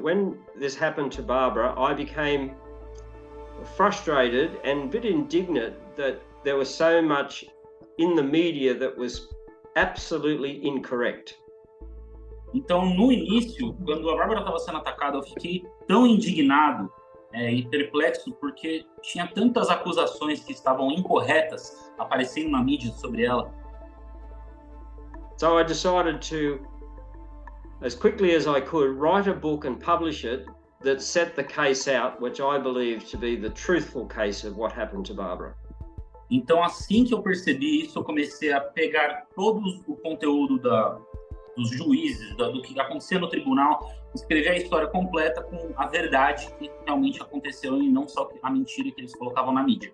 When this happened to Barbara, I became frustrated and a bit indignant that there was so much in the media that was absolutely incorrect. Então, no início, quando a Bárbara estava sendo atacada, eu fiquei tão indignado e perplexo porque tinha tantas acusações que estavam incorretas aparecendo na mídia sobre ela. So I decided to, as quickly as I could, write a book and publish it that set the case out, which I believe to be the truthful case of what happened to Barbara. Então, assim que eu percebi isso, eu comecei a pegar todo o conteúdo dos juízes, do que acontecia no tribunal, escrever a história completa com a verdade que realmente aconteceu e não só a mentira que eles colocavam na mídia.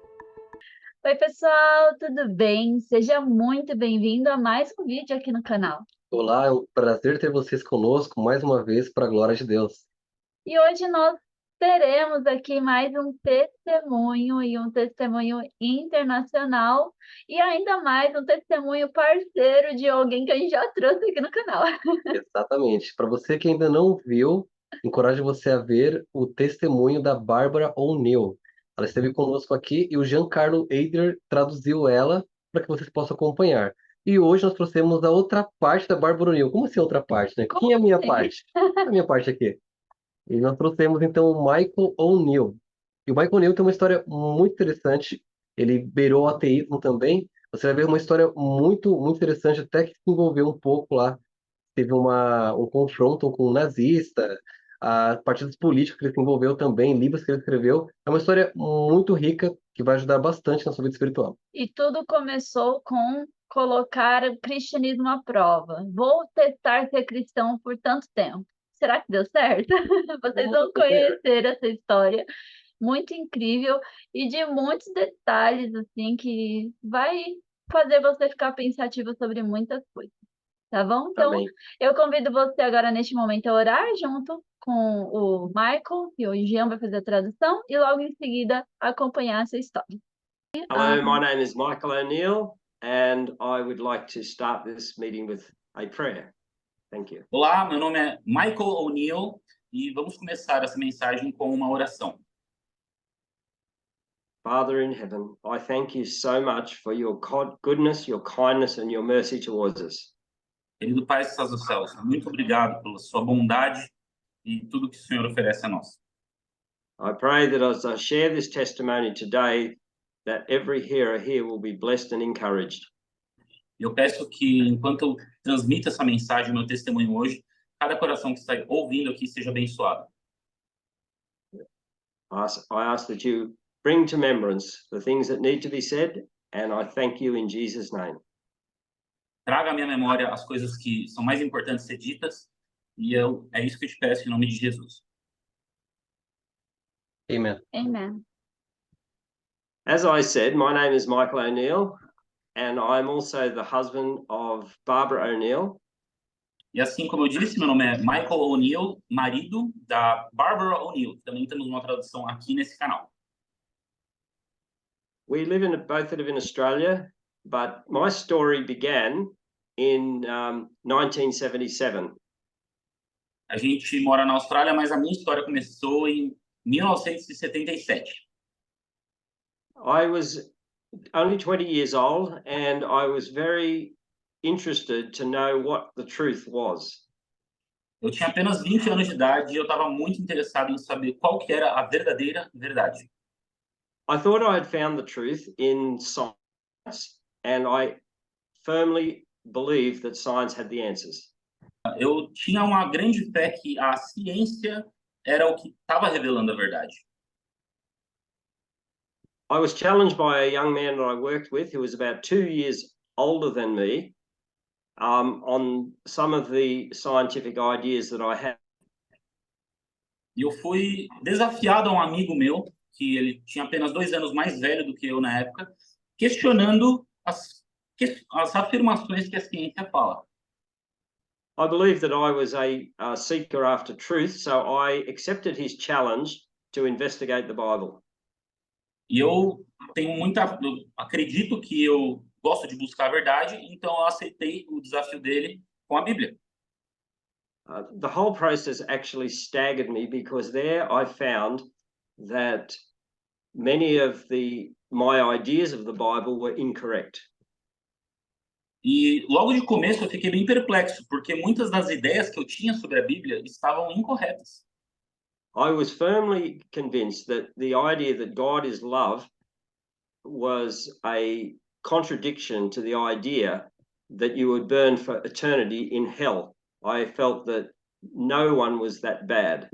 Oi, pessoal, tudo bem? Seja muito bem-vindo a mais um vídeo aqui no canal. Olá, é um prazer ter vocês conosco mais uma vez para a glória de Deus. E hoje nós teremos aqui mais um testemunho e um testemunho internacional e ainda mais um testemunho parceiro de alguém que a gente já trouxe aqui no canal. Exatamente. Para você que ainda não viu, encorajo você a ver o testemunho da Barbara O'Neill. Ela esteve conosco aqui e o Giancarlo Eider traduziu ela para que vocês possam acompanhar. E hoje nós trouxemos a outra parte da Barbara O'Neill. Como assim outra parte, né? Quem é a minha parte? A minha parte aqui. E nós trouxemos então o Michael O'Neill. E o Michael O'Neill tem uma história muito interessante. Ele beirou o ateísmo também. Você vai ver uma história muito interessante, até que se envolveu um pouco lá. Teve um confronto com um nazista, partidos políticos que ele se envolveu também, livros que ele escreveu. É uma história muito rica que vai ajudar bastante na sua vida espiritual. E tudo começou com colocar o cristianismo à prova. Vou testar ser cristão por tanto tempo. Será que deu certo? Vocês vão conhecer essa história muito incrível e de muitos detalhes assim que vai fazer você ficar pensativo sobre muitas coisas, tá bom? Então, Amém. eu convido você agora neste momento a orar junto com o Michael, e o Jean vai fazer a tradução, e logo em seguida acompanhar essa história. Hello, my name is Michael O'Neill, and I would like to start this meeting with a prayer. Thank you. Olá, meu nome é Michael O'Neill e vamos começar essa mensagem com uma oração. Father in heaven, I thank you so much for your goodness, your kindness, and your mercy towards us. Querido Pai que estás nos céus, muito obrigado pela sua bondade e tudo que o Senhor oferece a nós. I pray that as I share this testimony today, that every hearer here will be blessed and encouraged. Eu peço que, enquanto eu transmito essa mensagem, meu testemunho hoje, cada coração que está ouvindo aqui seja abençoado. I ask that you bring to remembrance the things that need to be said, and I thank you in Jesus' name. Traga à minha memória as coisas que são mais importantes ser ditas, e é isso que eu te peço em nome de Jesus. Amen. Amen. As I said, my name is Michael O'Neill, and I'm also the husband of Barbara O'Neill. E assim como eu disse, meu nome é Michael O'Neill, marido da Barbara O'Neill. Também temos uma tradução aqui nesse canal. We both live in Australia, but my story began in 1977. A gente mora na Austrália, mas a minha história começou em 1977. I was only 20 years old, and I was very interested to know what the truth was. Eu tinha apenas 20 anos de idade e eu estava muito interessado em saber qual que era a verdadeira verdade. I thought I had found the truth in science, and I firmly believed that science had the answers. Eu tinha uma grande fé que a ciência era o que estava revelando a verdade. I was challenged by a young man that I worked with who was about 2 years older than me on some of the scientific ideas that I had. E eu fui desafiado a um amigo meu, que ele tinha apenas 2 anos mais velho do que eu na época, questionando as afirmações que a ciência fala. I believed that I was a seeker after truth, so I accepted his challenge to investigate the Bible. E eu acredito que eu gosto de buscar a verdade, então eu aceitei o desafio dele com a Bíblia. the whole process actually staggered me because there I found that many of my ideas of the Bible were incorrect. E logo de começo eu fiquei bem perplexo, porque muitas das ideias que eu tinha sobre a Bíblia estavam incorretas. I was firmly convinced that the idea that God is love was a contradiction to the idea that you would burn for eternity in hell. I felt that no one was that bad.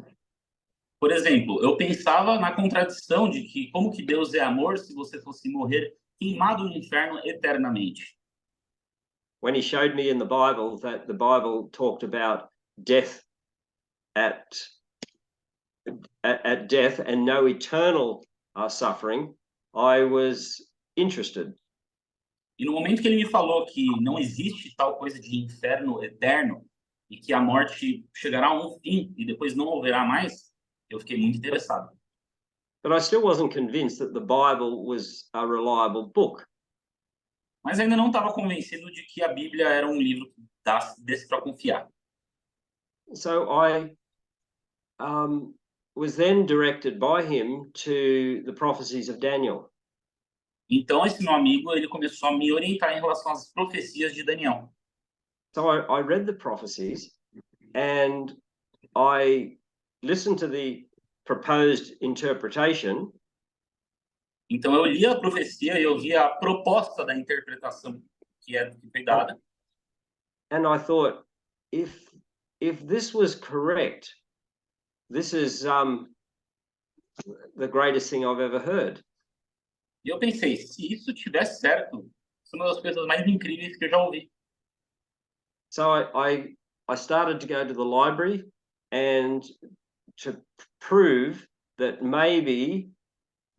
Por exemplo, eu pensava na contradição de que como que Deus é amor se você fosse morrer queimado no inferno eternamente. When he showed me in the Bible that the Bible talked about death at death and no eternal suffering, I was interested. E no momento que ele me falou que não existe tal coisa de inferno eterno e que a morte chegará a um fim e depois não haverá mais, eu fiquei muito interessado. But I still wasn't convinced that the Bible was a reliable book. Mas ainda não estava convencido de que a Bíblia era um livro que desse para confiar. So I was then directed by him to the prophecies of Daniel. Então esse meu amigo, ele começou a me orientar em relação às profecias de Daniel. So I read the prophecies and I listened to the proposed interpretation. Então eu li a profecia e eu vi a proposta da interpretação que foi dada. And I thought, if this was correct, this is the greatest thing I've ever heard. E eu pensei, se isso estiver certo, isso é uma das coisas mais incríveis que eu já ouvi. So I started to go to the library and to prove that maybe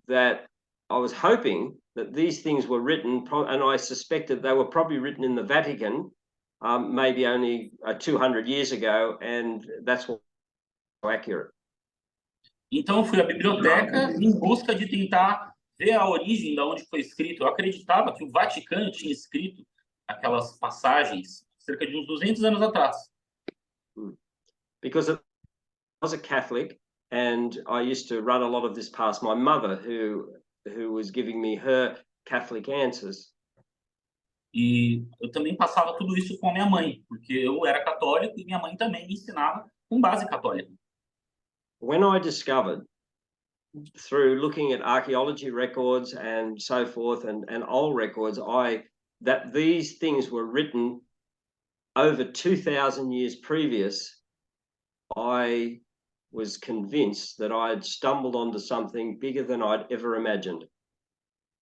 that I was hoping that these things were written, and I suspected they were probably written in the Vatican, maybe only 200 years ago, and that's what accurate. Então eu fui à biblioteca em busca de tentar ver a origem de onde foi escrito. Eu acreditava que o Vaticano tinha escrito aquelas passagens cerca de uns 200 anos atrás. Because I was a Catholic and I used to run a lot of this past my mother who was giving me her Catholic answers. E eu também passava tudo isso com a minha mãe, porque eu era católico e minha mãe também me ensinava com base católica. When I discovered through looking at archaeology records and so forth and old records, that these things were written over 2,000 years previous, I was convinced that I had stumbled onto something bigger than I'd ever imagined.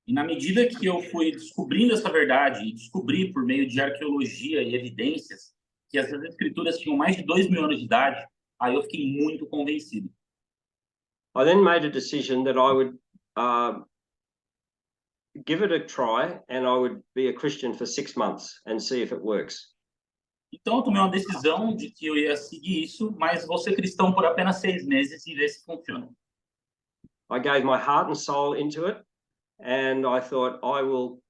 E na medida que eu fui descobrindo essa verdade e descobri por meio de arqueologia e evidências que essas escrituras tinham mais de 2.000 anos de idade, aí eu fiquei muito convencido. I then made a decision that I would give it a try and I would be a Christian for 6 months and see if it works. Então eu tomei uma decisão de que eu ia seguir isso, mas vou ser cristão por apenas 6 meses e ver se funciona. I gave my heart and soul into it, and I thought I will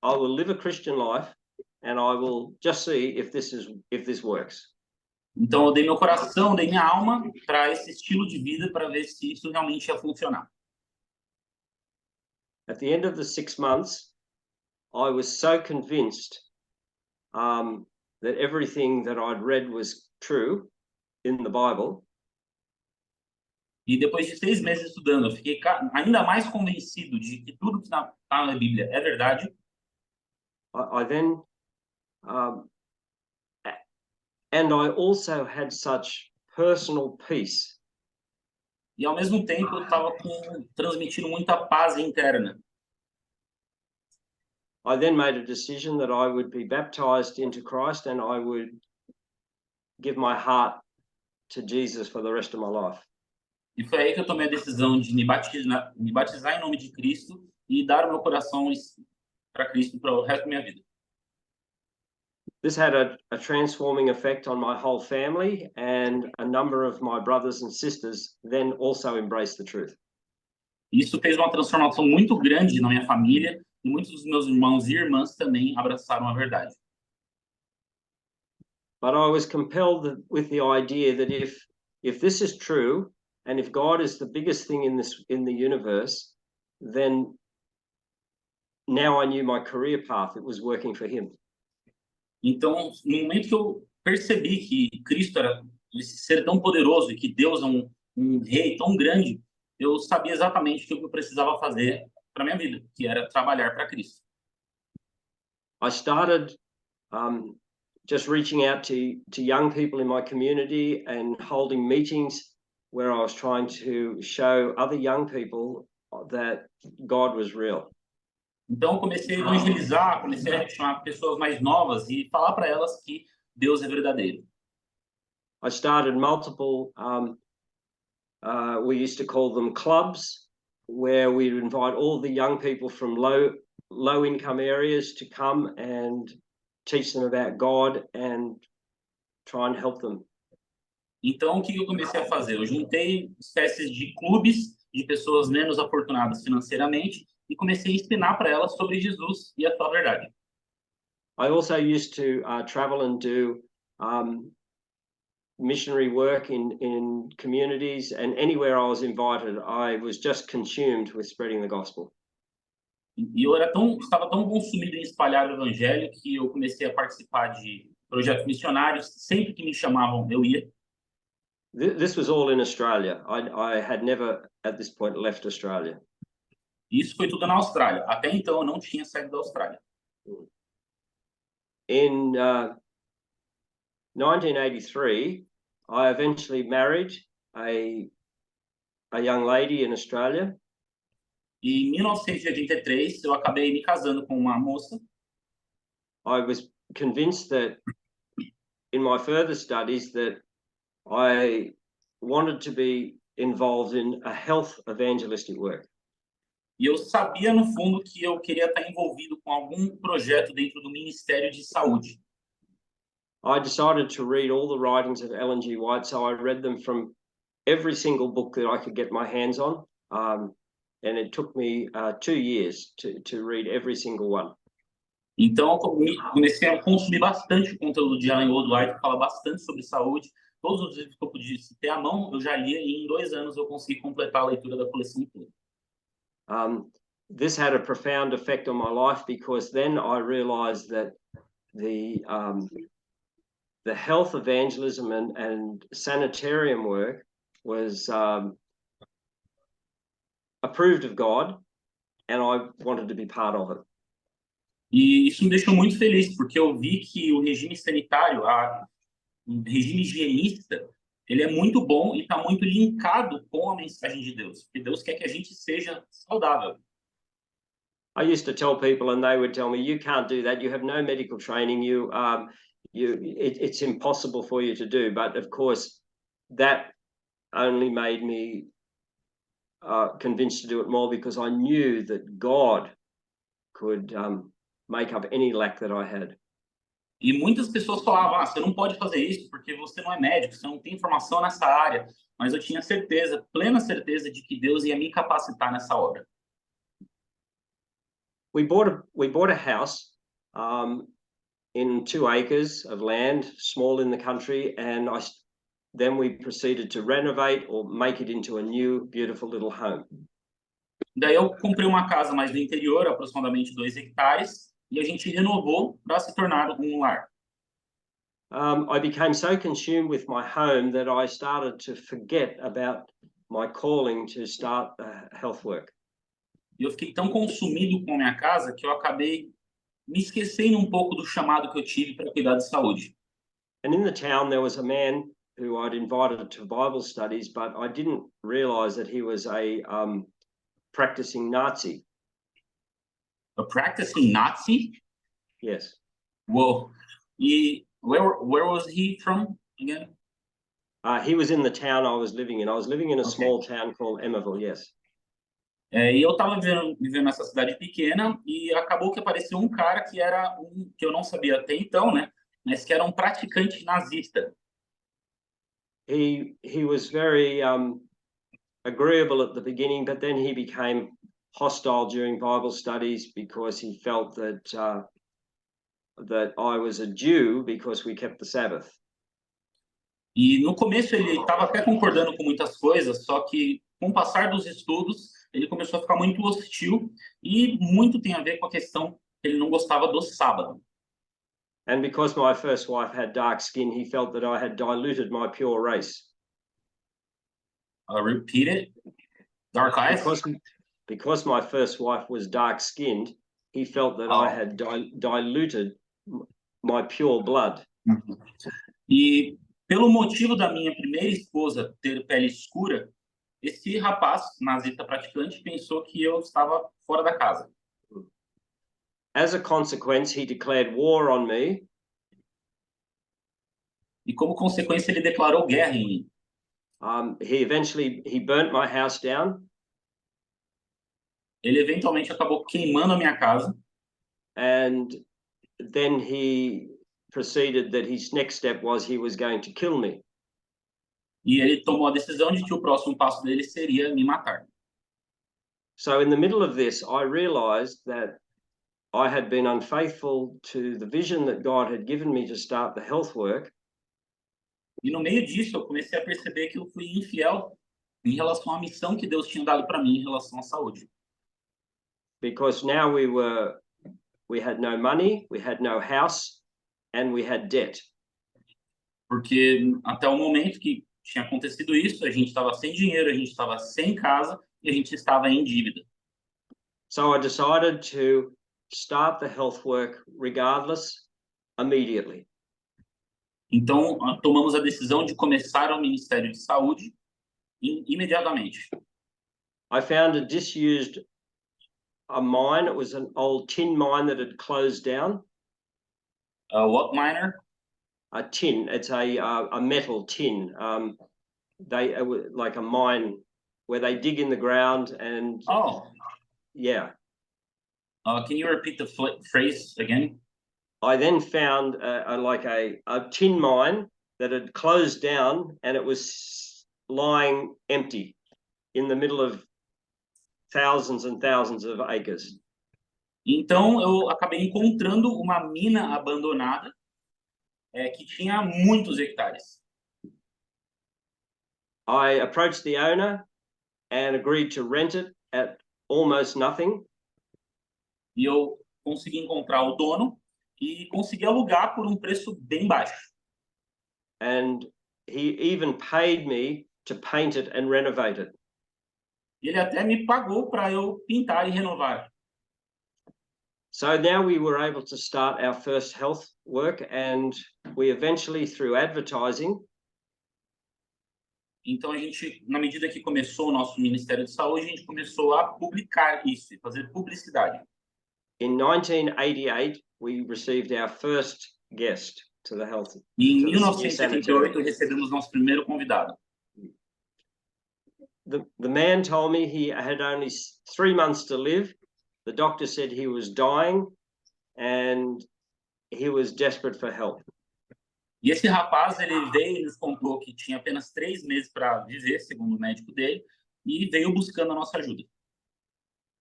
live a Christian life, and I will just see if this works. Então eu dei meu coração, dei minha alma para esse estilo de vida para ver se isso realmente ia funcionar. At the end of the 6 months, I was so convinced that everything that I'd read was true in the Bible. E depois de 6 meses estudando, eu fiquei ainda mais convencido de que tudo que está na Bíblia é verdade. I then and I also had such personal peace. E ao mesmo tempo eu estava transmitindo muita paz interna. I then made a decision that I would be baptized into Christ and I would give my heart to Jesus for the rest of my life. E foi aí que eu tomei a decisão de me batizar em nome de Cristo e dar o meu coração para Cristo para o resto da minha vida. This had a transforming effect on my whole family, and a number of my brothers and sisters then also embraced the truth. Isso fez uma transformação muito grande na minha família e muitos dos meus irmãos e irmãs também abraçaram a verdade. but I was compelled with the idea that if this is true, and if God is the biggest thing in the universe, then now I knew my career path. It was working for Him. Então, no momento que eu percebi que Cristo era esse ser tão poderoso e que Deus é um rei tão grande, eu sabia exatamente o que eu precisava fazer para minha vida, que era trabalhar para Cristo. I started just reaching out to young people in my community and holding meetings where I was trying to show other young people that God was real. Então, eu comecei a evangelizar, comecei a chamar pessoas mais novas e falar para elas que Deus é verdadeiro. I started multiple, we used to call them clubs, where we'd invite all the young people from low income areas to come and teach them about God and try and help them. Então, o que eu comecei a fazer? Eu juntei espécies de clubes de pessoas menos afortunadas financeiramente e comecei a ensinar para elas sobre Jesus e a sua verdade. I also used to travel and do missionary work in communities, and anywhere I was invited, I was just consumed with spreading the gospel. E eu estava tão consumido em espalhar o evangelho que eu comecei a participar de projetos missionários. Sempre que me chamavam, eu ia. This was all in Australia. I had never, at this point, left Australia. Isso foi tudo na Austrália. Até então, eu não tinha saído da Austrália. In 1983, I eventually married a young lady in Australia. E em 1983, eu acabei me casando com uma moça. I was convinced that in my further studies that I wanted to be involved in a health evangelistic work. E eu sabia, no fundo, que eu queria estar envolvido com algum projeto dentro do Ministério de Saúde. I decided to read all the writings of Ellen G. White, so I read them from every single book that I could get my hands on, and it took me 2 years to read every single one. Então, eu comecei a consumir bastante o conteúdo de Ellen G. White, que fala bastante sobre saúde. Todos os livros que eu podia ter à mão, eu já lia, e em 2 anos eu consegui completar a leitura da coleção inteira. This had a profound effect on my life, because then I realized that the health evangelism and sanitarium work was approved of God, and I wanted to be part of it. E isso me deixou muito feliz, porque eu vi que o regime sanitário, o regime higienista, ele é muito bom e está muito linkado com a mensagem de Deus, porque Deus quer que a gente seja saudável. I used to tell people, and they would tell me, "You can't do that. You have no medical training. It's impossible for you to do." But of course, that only made me convinced to do it more, because I knew that God could make up any lack that I had. E muitas pessoas falavam, você não pode fazer isso porque você não é médico, você não tem formação nessa área. Mas eu tinha certeza, plena certeza, de que Deus ia me capacitar nessa obra. We bought a house in 2 acres of land, small in the country, and then we proceeded to renovate or make it into a new, beautiful little home. Daí eu comprei uma casa mais no interior, aproximadamente 2 hectares, e a gente renovou para se tornar um lar. I became so consumed with my home that I started to forget about my calling to start health work. E eu fiquei tão consumido com a minha casa que eu acabei me esquecendo um pouco do chamado que eu tive para cuidar de saúde. And in the town there was a man who I'd invited to Bible studies, but I didn't realize that he was a practicing Nazi. A practicing Nazi? Yes. Whoa. E where was he from again? He was in the town I was living in. I was living in a small town called Emerville, yes. E eu estava vivendo nessa cidade pequena e acabou que apareceu um cara que era que eu não sabia até então, né? Mas que era praticante nazista. He was very agreeable at the beginning, but then he became hostile during Bible studies because he felt that that I was a Jew because we kept the Sabbath. E no começo ele estava até concordando com muitas coisas, só que com o passar dos estudos, ele começou a ficar muito hostil e muito tem a ver com a questão que ele não gostava do sábado. And because my first wife had dark skin, he felt that I had diluted my pure race. Repeat it. Dark eyes? Because my first wife was dark-skinned, he felt that I had diluted my pure blood. E pelo motivo da minha primeira esposa ter pele escura, esse rapaz, nazista praticante, pensou que eu estava fora da casa. As a consequence, he declared war on me. E como consequência, ele declarou guerra em mim. He burnt my house down. Ele eventualmente acabou queimando a minha casa. And then he proceeded that his next step was he was going to kill me. E ele tomou a decisão de que o próximo passo dele seria me matar. So in the middle of this, I realized that I had been unfaithful to the vision that God had given me to start the health work. E no meio disso, eu comecei a perceber que eu fui infiel em relação à missão que Deus tinha dado para mim em relação à saúde. Because now we had no money, we had no house, and we had debt. Porque até o momento que tinha acontecido isso, a gente estava sem dinheiro, a gente estava sem casa e a gente estava em dívida. So I decided to start the health work regardless, immediately. Então, tomamos a decisão de começar o Ministério de Saúde imediatamente. I found a disused mine. It was an old tin mine that had closed down. What miner? A tin. It's a metal tin. They like a mine where they dig in the ground and. Oh. Yeah. Can you repeat the phrase again? I then found a tin mine that had closed down and it was lying empty in the middle of thousands and thousands of acres. Então eu acabei encontrando uma mina abandonada que tinha muitos hectares. I approached the owner and agreed to rent it at almost nothing. E eu consegui encontrar o dono e consegui alugar por um preço bem baixo. And he even paid me to paint it and renovate it. Ele até me pagou para eu pintar e renovar. So now we were able to start our first health work, and we eventually, through advertising. Então a gente, na medida que começou o nosso Ministério de Saúde, a gente começou a publicar isso, fazer publicidade. In 1988, we received our first guest to the health. E em 1978 recebemos nosso primeiro convidado. The man told me he had only 3 months to live. The doctor said he was dying and he was desperate for help. E esse rapaz, ele veio e nos contou que tinha apenas 3 meses para viver, segundo o médico dele, e veio buscando a nossa ajuda.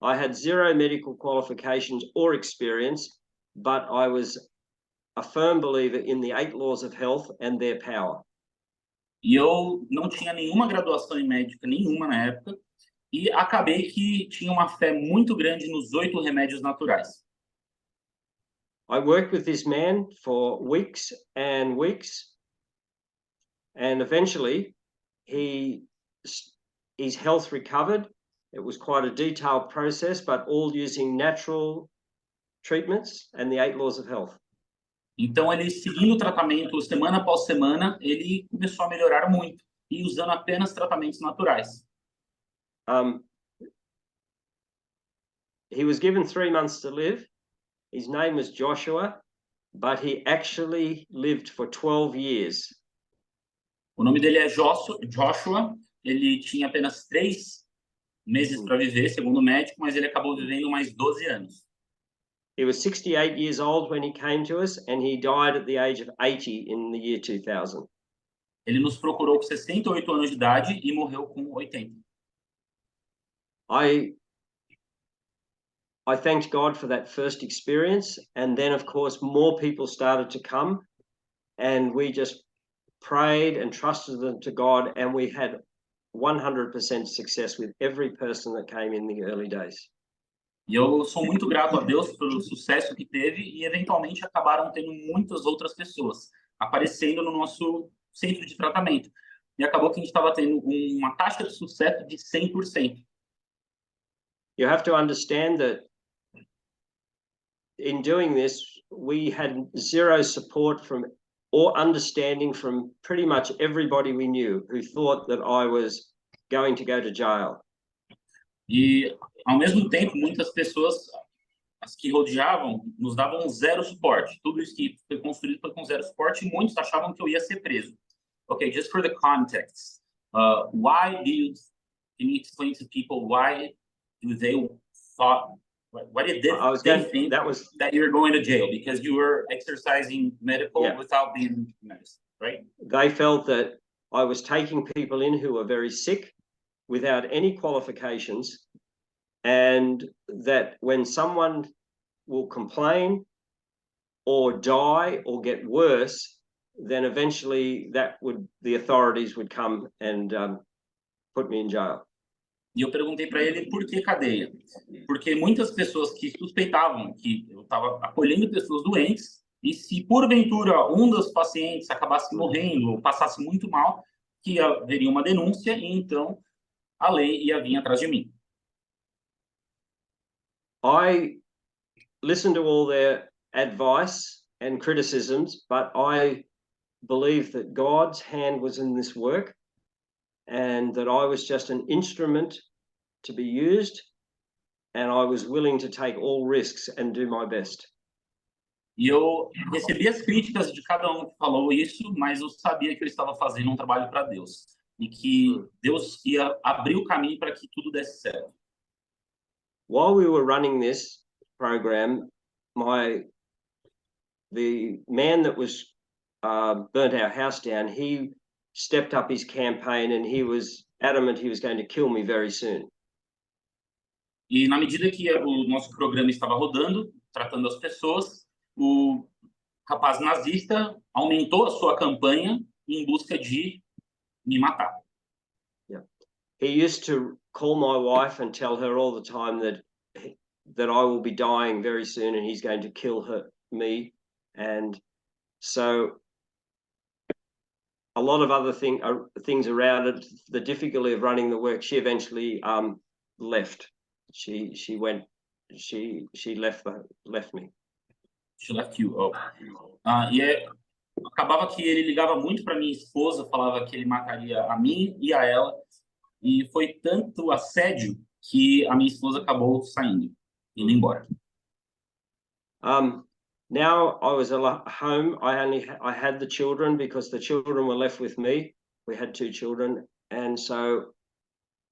I had zero medical qualifications or experience, but I was a firm believer in the 8 laws of health and their power. E eu não tinha nenhuma graduação em médica, nenhuma na época, e acabei que tinha uma fé muito grande nos 8 remédios naturais. I worked with this man for weeks and weeks, and eventually his health recovered. It was quite a detailed process, but all using natural treatments and the 8 laws of health. Então, ele seguindo o tratamento semana após semana, ele começou a melhorar muito, e usando apenas tratamentos naturais. He was given 3 months to live. His name was Joshua, but he actually lived for 12 years. O nome dele é Joshua. Ele tinha apenas 3 meses para viver, segundo o médico, mas ele acabou vivendo mais 12 anos. He was 68 years old when he came to us, and he died at the age of 80 in the year 2000. Ele nos procurou com 68 anos de idade e morreu com 80. I thanked God for that first experience, and then of course more people started to come, and we just prayed and trusted them to God, and we had 100% success with every person that came in the early days. E eu sou muito grato a Deus pelo sucesso que teve e, eventualmente, acabaram tendo muitas outras pessoas aparecendo no nosso centro de tratamento. E acabou que a gente estava tendo uma taxa de sucesso de 100%. You have to understand that in doing this, we had zero support from or understanding from pretty much everybody we knew who thought that I was going to go to jail. E, ao mesmo tempo, muitas pessoas, as que rodeavam, nos davam zero suporte. Tudo isso que foi construído foi com zero suporte e muitos achavam que eu ia ser preso. Okay, just for the context, why do you, can you explain to people why do they thought, why did they think that you were going to jail? Because you were exercising medical without being medicine, right? They felt that I was taking people in who were very sick without any qualifications, and that when someone will complain or die or get worse, then eventually the authorities would come and put me in jail. E eu perguntei para ele por que cadeia. Porque muitas pessoas que suspeitavam que eu estava acolhendo pessoas doentes, e se porventura um dos pacientes acabasse morrendo ou passasse muito mal, que haveria uma denúncia e então a lei ia vir atrás de mim. I listened to all their advice and criticisms, but I believed that God's hand was in this work and that I was just an instrument to be used, and I was willing to take all risks and do my best. E eu recebi as críticas de cada um que falou isso, mas eu sabia que eu estava fazendo um trabalho para Deus e que Deus ia abrir o caminho para que tudo desse certo. While we were running this program, the man that was burnt our house down, he stepped up his campaign and he was adamant he was going to kill me very soon. E na medida que o nosso programa estava rodando, tratando as pessoas, o rapaz nazista aumentou a sua campanha em busca de me matar. Yeah. He used to call my wife and tell her all the time that I will be dying very soon and he's going to kill me. And so a lot of other things around it, the difficulty of running the work, she eventually left. She left me. She left you. Oh. Acabava que ele ligava muito para minha esposa, falava que ele mataria a mim e a ela, e foi tanto assédio que a minha esposa acabou saindo, indo embora. Now I was at home. I had the children because the children were left with me. We had 2 children, and so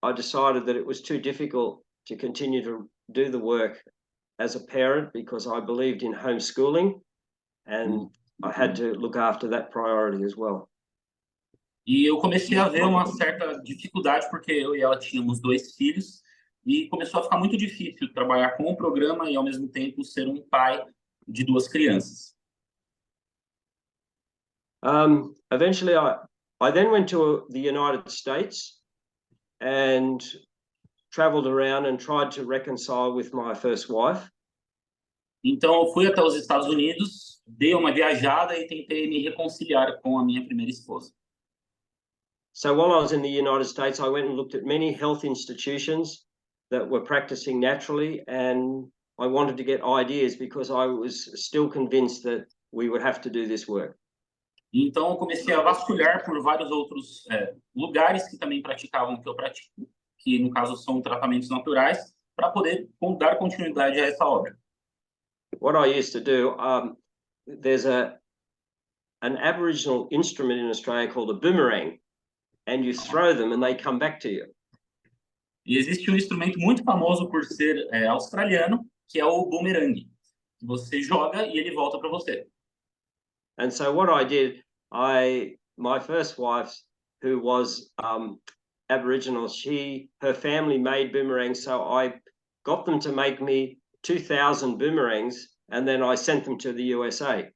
I decided that it was too difficult to continue to do the work as a parent because I believed in homeschooling, and I had to look after that priority as well. E eu comecei a ver uma certa dificuldade porque eu e ela tínhamos 2 filhos e começou a ficar muito difícil trabalhar com o programa e ao mesmo tempo ser um pai de 2 crianças. Eventually, I then went to the United States and traveled around and tried to reconcile with my first wife. Então eu fui até os Estados Unidos, dei uma viajada e tentei me reconciliar com a minha primeira esposa. So while I was in the United States, I went and looked at many health institutions that were practicing naturally, and I wanted to get ideas because I was still convinced that we would have to do this work. Então eu comecei a vasculhar por vários outros lugares que também praticavam o que eu pratico, que no caso são tratamentos naturais, para poder dar continuidade a essa obra. What I used to do, there's an Aboriginal instrument in Australia called a boomerang, and you throw them and they come back to you. E existe um instrumento muito famoso por ser australiano, que é o boomerang. Você joga e ele volta para você. And so what I did, my first wife, who was Aboriginal, her family made boomerangs, so I got them to make me 2,000 boomerangs, and then I sent them to the USA.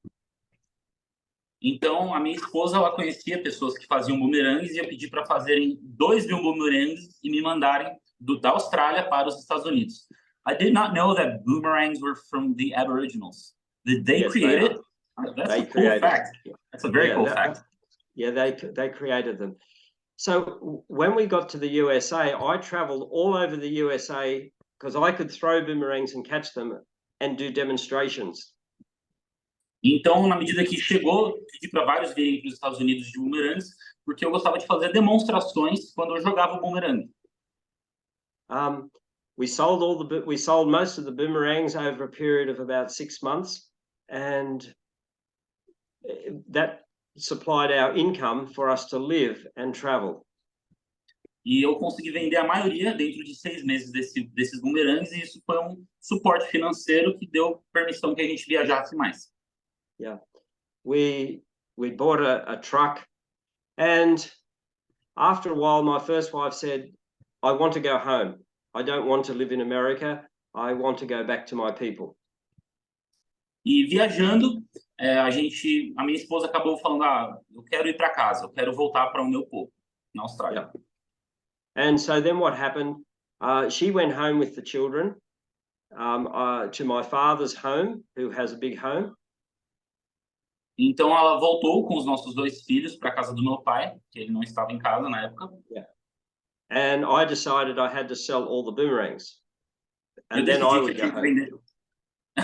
Então, a minha esposa, ela conhecia pessoas que faziam bumerangues e eu pedi para fazerem 2.000 bumerangues e me mandarem da Austrália para os Estados Unidos. I did not know that boomerangs were from the Aboriginals. Did they create it? That's a cool fact. That's a very cool fact. Yeah, they created them. So when we got to the USA, I traveled all over the USA because I could throw boomerangs and catch them and do demonstrations. Então, na medida que chegou, pedi para vários virem para os Estados Unidos de bumerangues, porque eu gostava de fazer demonstrações quando eu jogava o bumerangue. We sold most of the boomerangs over a period of about 6 months, and that supplied our income for us to live and travel. E eu consegui vender a maioria dentro de 6 meses desses bumerangues, e isso foi um suporte financeiro que deu permissão que a gente viajasse mais. Yeah, we bought a truck, and after a while, my first wife said, "I want to go home. I don't want to live in America. I want to go back to my people." E viajando, a minha esposa acabou falando, eu quero ir para casa, eu quero voltar para o meu povo, na Austrália. Yeah. And so then what happened? She went home with the children to my father's home, who has a big home. Então ela voltou com os nossos 2 filhos para a casa do meu pai, que ele não estava em casa na época. Yeah. And I decided I had to sell all the boomerangs. And then I would go home.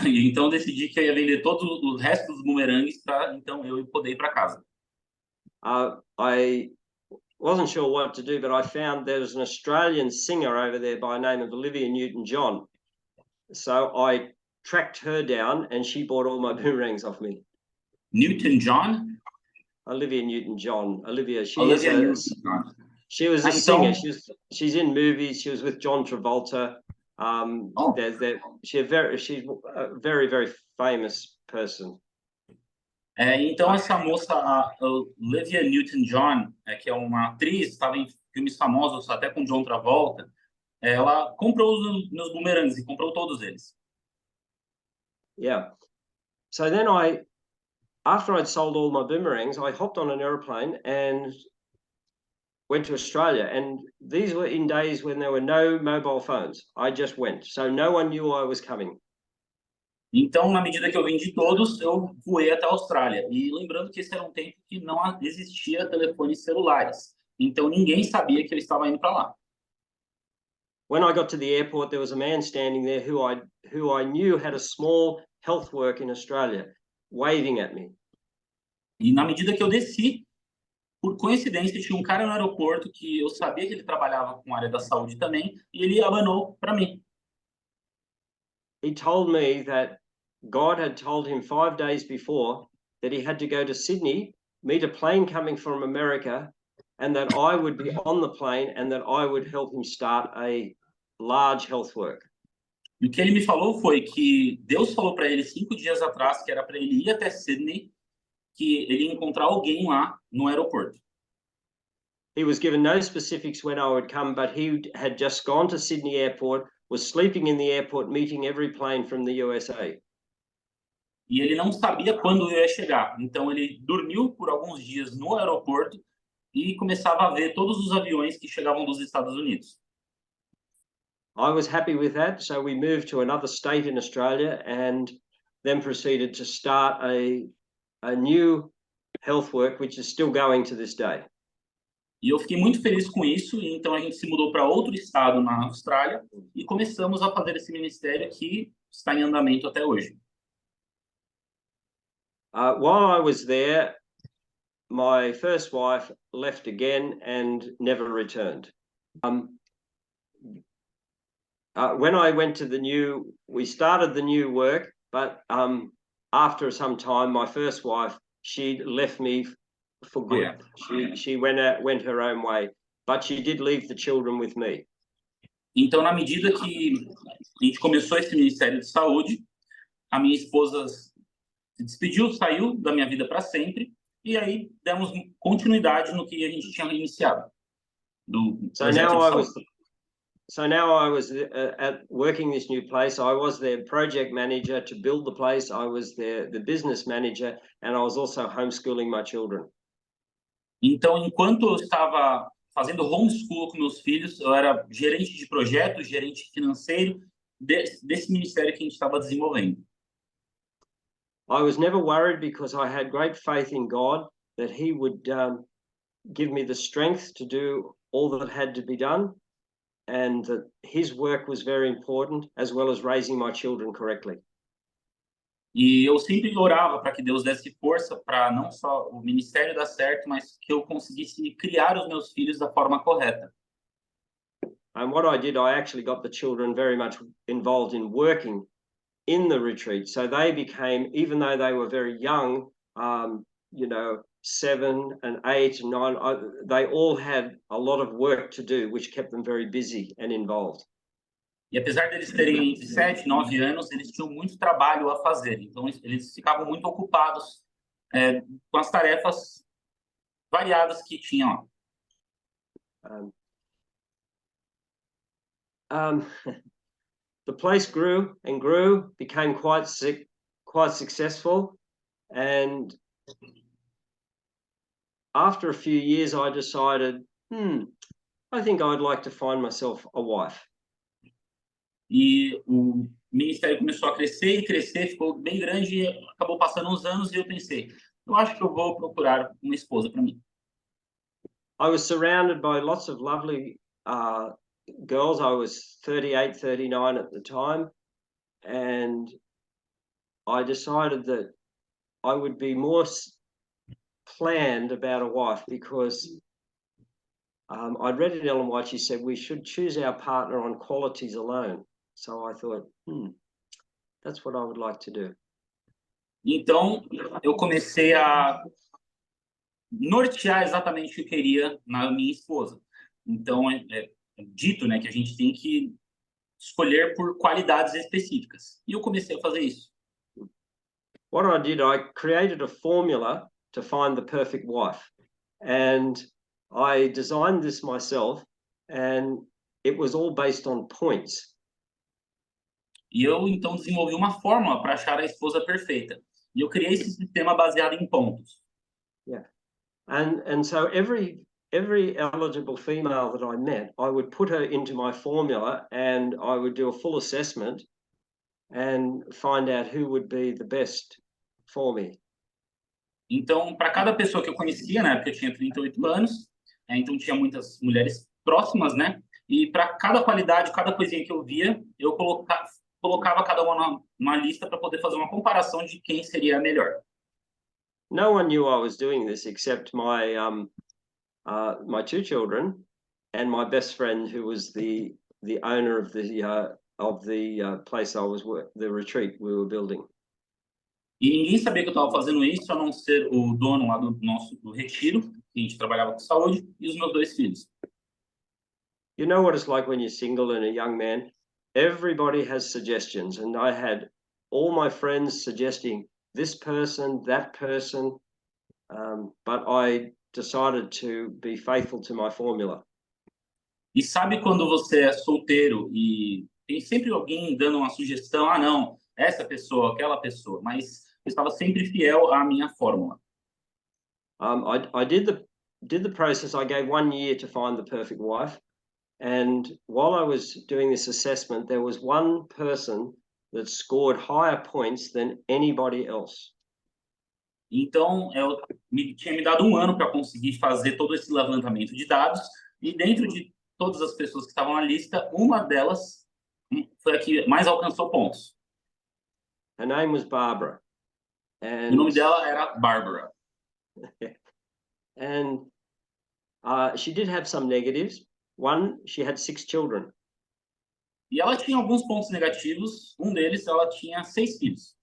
Então eu decidi que eu ia vender todo o resto dos bumerangues para então eu poder ir para casa. I wasn't sure what to do, but I found there was an Australian singer over there by the name of Olivia Newton-John. So I tracked her down, and she bought all my boomerangs off me. Newton-John? Olivia Newton-John. She was a então, singer. She's in movies. She was with John Travolta. She's a very, very famous person. Então essa moça, a Olivia Newton-John, que é uma atriz, estava em filmes famosos até com John Travolta, ela comprou os meus bumerangues e comprou todos eles. Yeah. So then after I'd sold all my boomerangs, I hopped on an airplane and went to Australia. And these were in days when there were no mobile phones. I just went. So no one knew I was coming. Então, na medida que eu vendi todos, eu voei até a Austrália. E lembrando que esse era um tempo que não existia telefones celulares. Então, ninguém sabia que eu estava indo para lá. When I got to the airport, there was a man standing there who I knew had a small health work in Australia, waving at me. E na medida que eu desci, por coincidência, tinha um cara no aeroporto que eu sabia que ele trabalhava com a área da saúde também, e ele abanou para mim. He told me that God had told him 5 days before that he had to go to Sydney, meet a plane coming from America, and that I would be on the plane and that I would help him start a large health work. E o que ele me falou foi que Deus falou para ele 5 dias atrás que era para ele ir até Sydney, que ele ia encontrar alguém lá no aeroporto. He was given no specifics when I would come, but he had just gone to Sydney Airport, was sleeping in the airport, meeting every plane from the USA. E ele não sabia quando eu ia chegar. Então ele dormiu por alguns dias no aeroporto e começava a ver todos os aviões que chegavam dos Estados Unidos. I was happy with that, so we moved to another state in Australia and then proceeded to start a new health work, which is still going to this day. E eu fiquei muito feliz com isso, e então a gente se mudou para outro estado na Austrália e começamos a fazer esse ministério que está em andamento até hoje. While I was there, my first wife left again and never returned. When I went to we started the new work, but after some time, my first wife, she left me for good. Yeah. She went her own way, but she did leave the children with me. Então, na medida que a gente começou esse ministério de saúde, a minha esposa se despediu, saiu da minha vida para sempre, e aí demos continuidade no que a gente tinha iniciado. So now I was at working this new place. I was their project manager to build the place. I was the business manager, and I was also homeschooling my children. Então, enquanto eu estava fazendo homeschool com meus filhos, eu era gerente de projeto, gerente financeiro desse ministério que a gente estava desenvolvendo. I was never worried because I had great faith in God that He would give me the strength to do all that had to be done, and that His work was very important, as well as raising my children correctly. E eu sempre orava para que Deus desse força para não só o ministério dar certo, mas que eu conseguisse criar os meus filhos da forma correta. And what I did, I actually got the children very much involved in working in the retreat. So they became, even though they were very young, 7 and 8 and 9, they all had a lot of work to do, which kept them very busy and involved. E apesar deles terem entre 7 e 9 anos, eles tinham muito trabalho a fazer. Então, eles ficavam muito ocupados com as tarefas variadas que tinham. The place grew and grew, became quite successful, and after a few years, I decided, I think I'd like to find myself a wife. E o ministério começou a crescer e crescer, ficou bem grande, e acabou passando uns anos e eu pensei, eu acho que eu vou procurar uma esposa para mim. I was surrounded by lots of lovely girls. I was 38, 39 at the time, and I decided that I would be more planned about a wife because I'd read in Ellen White, she said we should choose our partner on qualities alone. So I thought, that's what I would like to do. Então, eu comecei a nortear exatamente o que eu queria na minha esposa. Então, é dito, né, que a gente tem que escolher por qualidades específicas. E eu comecei a fazer isso. What I did, I created a formula to find the perfect wife. And I designed this myself, and it was all based on points. E eu, então, desenvolvi uma fórmula para achar a esposa perfeita. E eu criei esse sistema baseado em pontos. Yeah. And so every eligible female that I met, I would put her into my formula and I would do a full assessment and find out who would be the best for me. Então, para cada pessoa que eu conhecia, na época eu tinha 38 anos, então tinha muitas mulheres próximas, né? E para cada qualidade, cada coisinha que eu via, eu colocava cada uma numa lista para poder fazer uma comparação de quem seria a melhor. No one knew I was doing this except my my 2 children and my best friend, who was the owner of the place the retreat we were building. E ninguém sabia que eu estava fazendo isso, a não ser o dono lá do retiro, que a gente trabalhava com saúde, e os meus 2 filhos. You know what it's like when you're single and a young man? Everybody has suggestions, and I had all my friends suggesting this person, that person, but I decided to be faithful to my formula. E sabe quando você é solteiro e tem sempre alguém dando uma sugestão, não, essa pessoa, aquela pessoa, mas eu estava sempre fiel à minha fórmula. I did the process. I gave 1 year to find the perfect wife, and while I was doing this assessment, there was one person that scored higher points than anybody else. Então, tinha me dado 1 ano para conseguir fazer todo esse levantamento de dados, e dentro de todas as pessoas que estavam na lista, uma delas foi a que mais alcançou pontos. Her name was Barbara. O nome dela era Barbara. And she did have some negatives. One, she had 6 children. E ela tinha alguns pontos negativos. Um deles, ela tinha 6 filhos.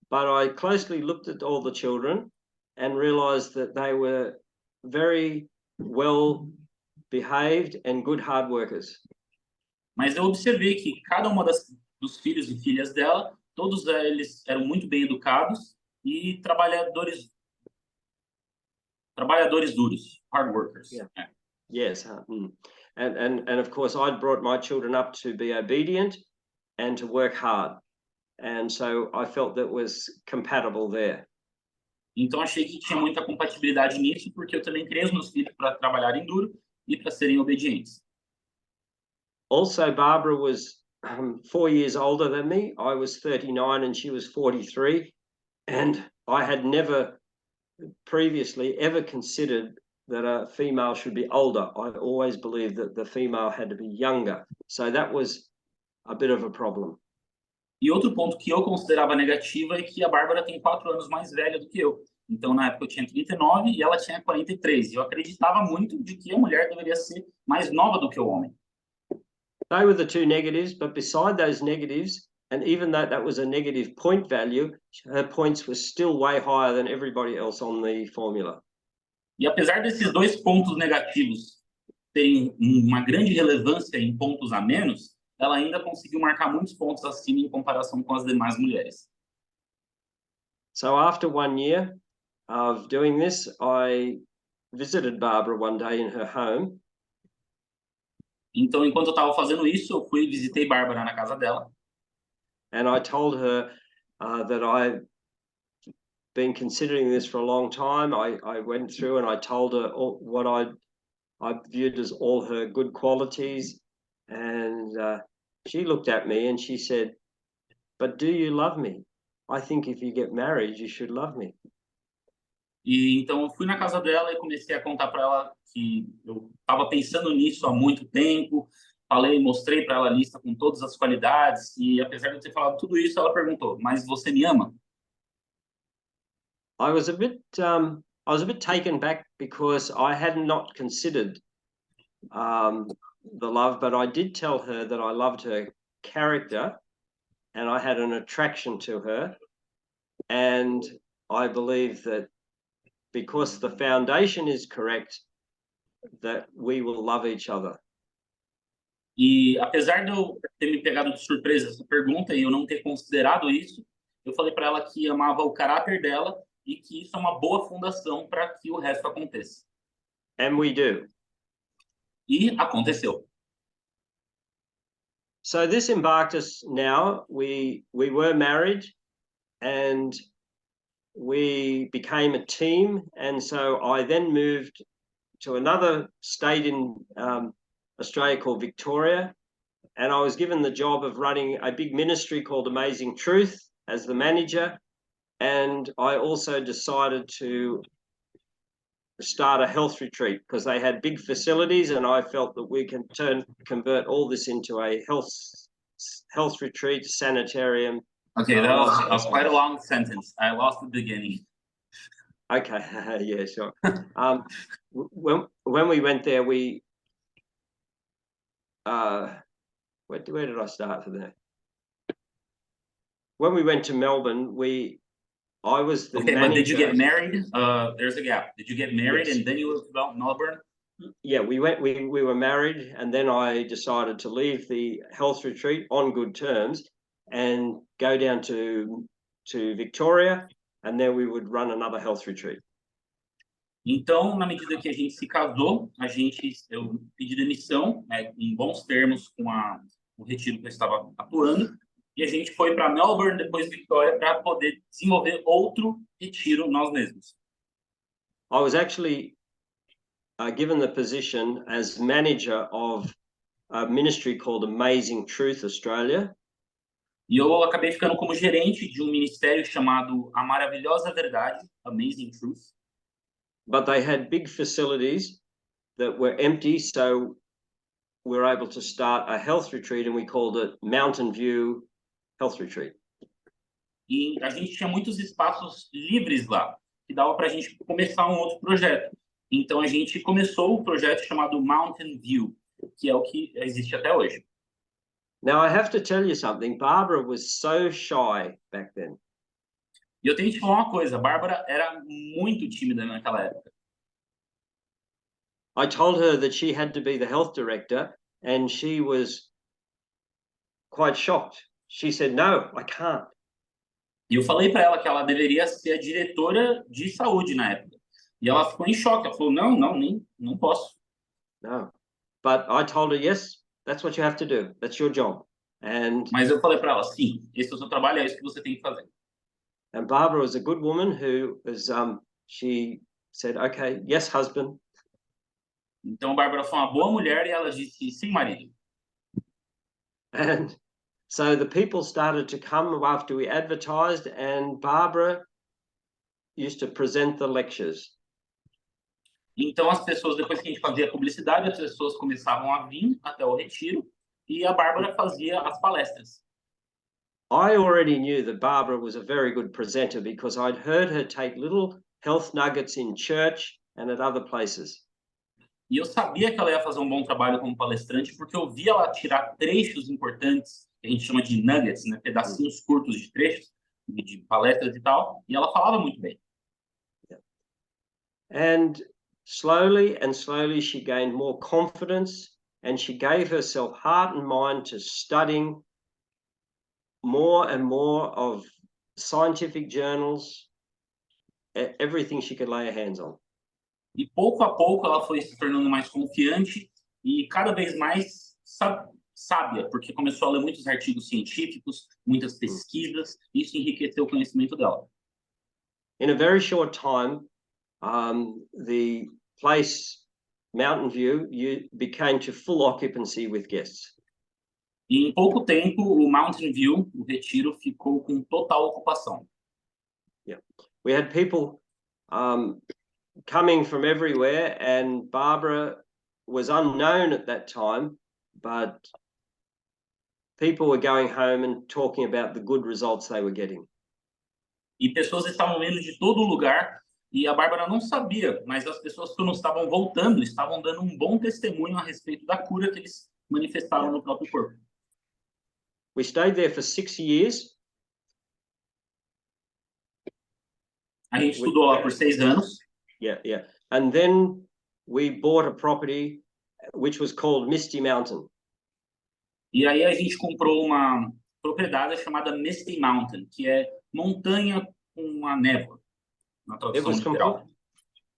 But I closely looked at all the children and realized that they were very well behaved and good hard workers. Mas eu observei que cada uma dos filhos e filhas dela, todos eles eram muito bem educados e trabalhadores duros, hard workers. Yeah. Yes. and of course, I'd brought my children up to be obedient and to work hard. And so I felt that was compatible there. Então achei que tinha muita compatibilidade nisso, porque eu também criei os meus filhos para trabalharem duro e para serem obedientes. Also, Barbara was 4 years older than me. I was 39 and she was 43. And I had never previously ever considered that a female should be older. I always believed that the female had to be younger. So that was a bit of a problem. E outro ponto que eu considerava negativo é que a Bárbara tem 4 anos mais velha do que eu. Então, na época, eu tinha 39 e ela tinha 43. E eu acreditava muito de que a mulher deveria ser mais nova do que o homem. They were the two negatives, but beside those negatives, and even though that was a negative point value, her points were still way higher than everybody else on the formula. E apesar desses dois pontos negativos terem uma grande relevância em pontos a menos, ela ainda conseguiu marcar muitos pontos acima em comparação com as demais mulheres. So after 1 year of doing this, I visited Barbara one day in her home. Então, enquanto eu estava fazendo isso, eu fui e visitei Bárbara na casa dela. And I told her that I've been considering this for a long time. I went through and I told her what I viewed as all her good qualities. And she looked at me and she said, "But do you love me? I think if you get married, you should love me." E então eu fui na casa dela e comecei a contar para ela que eu estava pensando nisso há muito tempo. Mostrei para ela a lista com todas as qualidades e apesar de eu ter falado tudo isso, ela perguntou: "Mas você me ama?" I was a bit taken back because I had not considered the love, but I did tell her that I loved her character and I had an attraction to her, and I believe that because the foundation is correct, that we will love each other. E apesar de eu ter me pegado de surpresa essa pergunta e eu não ter considerado isso, eu falei para ela que amava o caráter dela e que isso é uma boa fundação para que o resto aconteça. And we do. E aconteceu. So this embarked us now. We were married and we became a team. And so I then moved to another state in Australia called Victoria. And I was given the job of running a big ministry called Amazing Truth as the manager. And I also decided to start a health retreat because they had big facilities and I felt that we can convert all this into a health retreat, sanitarium. Okay, that was quite a long sentence. I lost the beginning. Okay, yeah, sure. When we went there, we where did I start for that? When we went to Melbourne, I was the manager. But did you get married? There's a gap. Did you get married? Yes. And then you moved to Melbourne? Yeah, we were married, and then I decided to leave the health retreat on good terms and go down to Victoria, and then we would run another health retreat. Então, na medida que a gente se casou, eu pedi demissão, em bons termos, com o retiro que eu estava atuando, e a gente foi para Melbourne, depois Victoria, para poder desenvolver outro retiro nós mesmos. I was actually given the position as manager of a ministry called Amazing Truth Australia. E eu acabei ficando como gerente de ministério chamado A Maravilhosa Verdade, Amazing Truth. But they had big facilities that were empty, so we were able to start a health retreat, and we called it Mountain View Health Retreat. E a gente tinha muitos espaços livres lá, que dava para a gente começar um outro projeto. Então a gente começou o projeto chamado Mountain View, que é o que existe até hoje. Now I have to tell you something. Barbara was so shy back then. E eu tenho que te falar uma coisa, a Bárbara era muito tímida naquela época. I told her that she had to be the health director, and she was quite shocked. She said, "No, I can't." E eu falei para ela que ela deveria ser a diretora de saúde na época. E ela ficou em choque. Ela falou, não posso. No. But I told her, yes, that's what you have to do. That's your job. Mas eu falei para ela, sim, esse é o seu trabalho, é isso que você tem que fazer. And Barbara was a good woman who was, she said, okay, yes, husband. Então a Bárbara foi uma boa mulher e ela disse, sim, marido. And so the people started to come after we advertised, and Barbara used to present the lectures. Então as pessoas, depois que a gente fazia publicidade, as pessoas começavam a vir até o retiro e a Bárbara fazia as palestras. I already knew that Barbara was a very good presenter because I'd heard her take little health nuggets in church and at other places. E eu sabia que ela ia fazer um bom trabalho como palestrante porque eu via ela tirar trechos importantes, que a gente chama de nuggets, né? Pedacinhos curtos de trechos, de palestras e tal, e ela falava muito bem. And slowly and slowly she gained more confidence, and she gave herself heart and mind to studying more and more of scientific journals, everything she could lay her hands on. E pouco a pouco ela foi se tornando mais confiante e cada vez mais sábia, porque começou a ler muitos artigos científicos, muitas pesquisas, e isso enriqueceu o conhecimento dela. In a very short time, the place, Mountain View, became to full occupancy with guests. E em pouco tempo, o Mountain View, o retiro, ficou com total ocupação. Yeah, we had people coming from everywhere, and Barbara was unknown at that time, but people were going home and talking about the good results they were getting. E pessoas estavam vindo de todo lugar, e a Bárbara não sabia, mas as pessoas que não estavam voltando estavam dando um bom testemunho a respeito da cura que eles manifestaram no próprio corpo. We stayed there for 6 years. A gente estudou lá por 6 anos. Yeah. And then we bought a property which was called Misty Mountain. E aí a gente comprou uma propriedade chamada Misty Mountain, que é montanha com uma névoa, na tradução literal.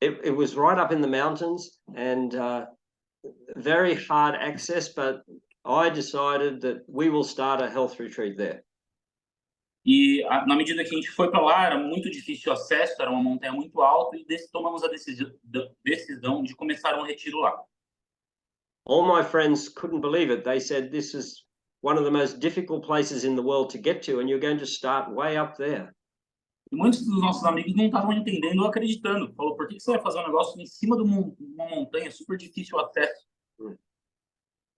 It was right up in the mountains and very hard access, but I decided that we will start a health retreat there. E na medida que a gente foi para lá, era muito difícil o acesso, era uma montanha muito alta, e tomamos a decisão de começar um retiro lá. All my friends couldn't believe it. They said, this is one of the most difficult places in the world to get to, and you're going to start way up there. E muitos dos nossos amigos não estavam entendendo ou acreditando. Falou, por que você vai fazer um negócio em cima de uma montanha super difícil o acesso?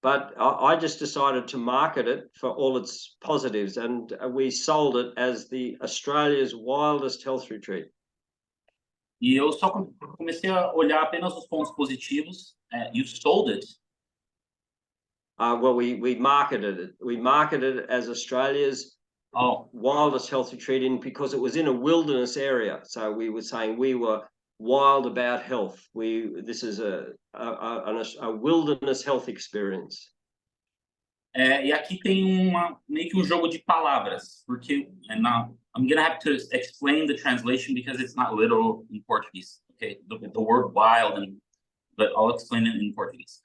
But I just decided to market it for all its positives, and we sold it as the Australia's wildest health retreat. E eu só comecei a olhar apenas os pontos positivos. You sold it. Well, we marketed it. We marketed it as Australia's wildest health retreat because it was in a wilderness area. So we were saying we were wild about health. This is a wilderness health experience. E aqui tem meio que um jogo de palavras, porque I'm gonna have to explain the translation because it's not literal in Portuguese. Okay, the word wild, but I'll explain it in Portuguese.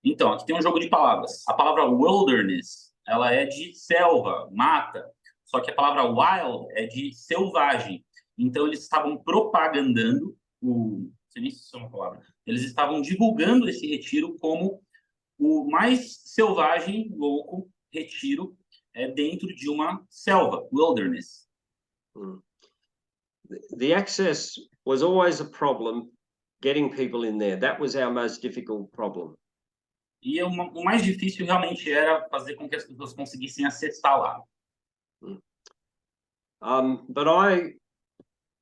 Então, aqui tem um jogo de palavras. A palavra wilderness, ela é de selva, mata. Só que a palavra wild é de selvagem. Então, eles estavam propagandando não sei nem se isso é uma palavra. Eles estavam divulgando esse retiro como o mais selvagem, louco retiro dentro de uma selva, wilderness. The access was always a problem, getting people in there. That was our most difficult problem. E o mais difícil realmente era fazer com que as pessoas conseguissem acessar lá. But I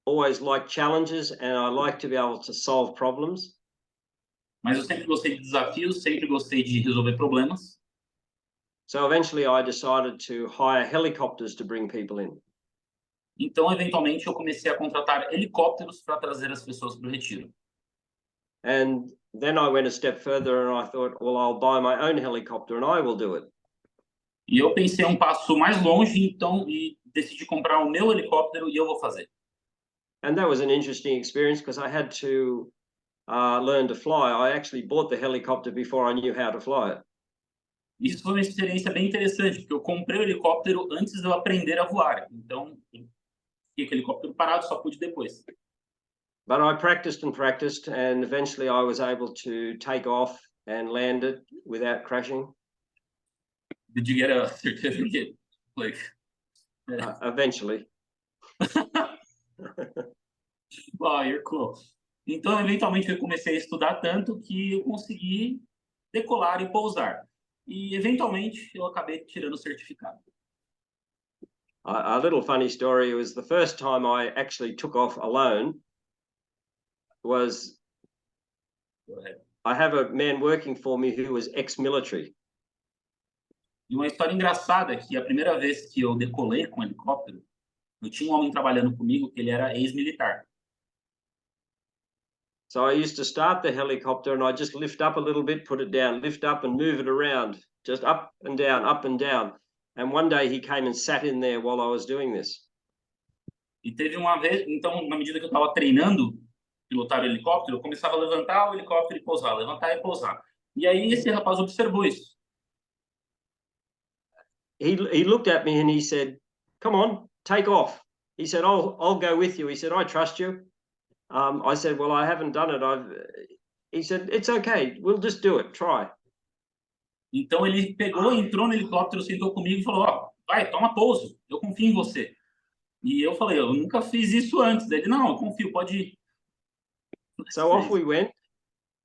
always like challenges, and I like to be able to solve problems. Mas eu sempre gostei de desafios, sempre gostei de resolver problemas. So eventually I decided to hire helicopters to bring people in. Então, eventualmente, eu comecei a contratar helicópteros para trazer as pessoas para o retiro. And then I went a step further and I thought, well, I'll buy my own helicopter and I will do it. E eu pensei um passo mais longe, então, e decidi comprar o meu helicóptero e eu vou fazer. And that was an interesting experience because I had to learn to fly. I actually bought the helicopter before I knew how to fly it. Isso foi uma experiência bem interessante, porque eu comprei o helicóptero antes de eu aprender a voar. Então, eu fiquei com o helicóptero parado, só pude depois. But I practiced and eventually I was able to take off and land it without crashing. Did you get a certificate? Like, Eventually. wow, you're cool. Então, eventualmente, eu comecei a estudar tanto que eu consegui decolar e pousar. E, eventualmente, eu acabei tirando o certificado. A little funny story was the first time I actually took off alone was I have a man working for me who was ex-military. E uma história engraçada é que a primeira vez que eu decolei com o helicóptero, eu tinha um homem trabalhando comigo que ele era ex-militar. So I used to start the helicopter and I just lift up a little bit, put it down, lift up and move it around, just up and down, up and down. And one day he came and sat in there while I was doing this. E teve uma vez, então, na medida que eu estava treinando pilotar o helicóptero, eu começava a levantar o helicóptero e pousar, levantar e pousar. E aí esse rapaz observou isso. He looked at me and he said, "Come on, take off." He said, "I'll go with you." He said, "I trust you." I said, "Well, I haven't done it." He said, "It's okay. We'll just do it. Try." Então ele pegou, entrou no helicóptero, sentou comigo e falou: "Ó, vai, toma pouso. Eu confio em você." E eu falei: "Eu nunca fiz isso antes." Ele: "Não, eu confio, pode ir." So off we went,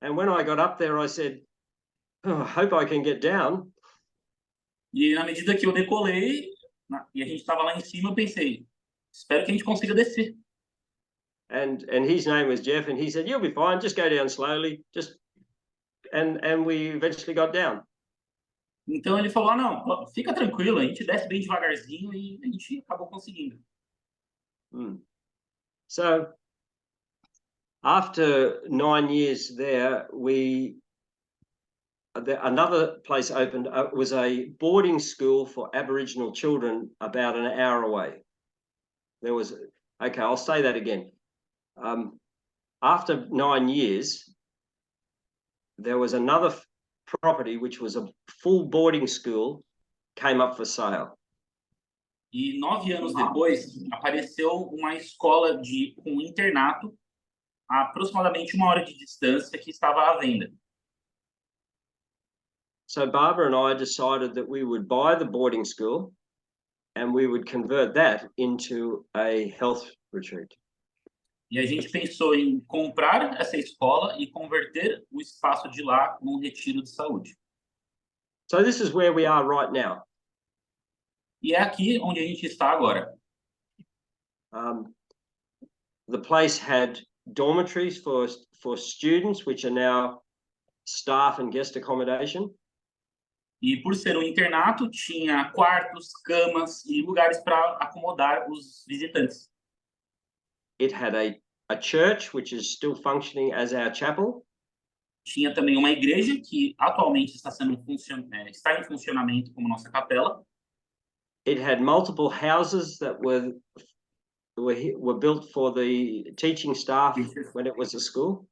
and when I got up there, I said, "Oh, I hope I can get down." E na medida que eu decolei, e a gente estava lá em cima, eu pensei: espero que a gente consiga descer. And his name was Jeff, and he said, "You'll be fine. Just go down slowly." And we eventually got down. Então ele falou: não, fica tranquilo, a gente desce bem devagarzinho e a gente acabou conseguindo. So after 9 years there, another place opened. Was a boarding school for Aboriginal children about an hour away. I'll say that again. After 9 years, there was another property which was a full boarding school came up for sale. E 9 anos depois, apareceu uma escola com um internato a aproximadamente 1 hora de distância que estava à venda. So Barbara and I decided that we would buy the boarding school and we would convert that into a health retreat. E a gente pensou em comprar essa escola e converter o espaço de lá num retiro de saúde. So this is where we are right now. E é aqui onde a gente está agora. The place had dormitories for students, which are now staff and guest accommodation. E por ser um internato, tinha quartos, camas e lugares para acomodar os visitantes. It had a church, which is still functioning as our chapel. Tinha também uma igreja que atualmente está em funcionamento como nossa capela. It had multiple houses that were built for the teaching staff when it was a school.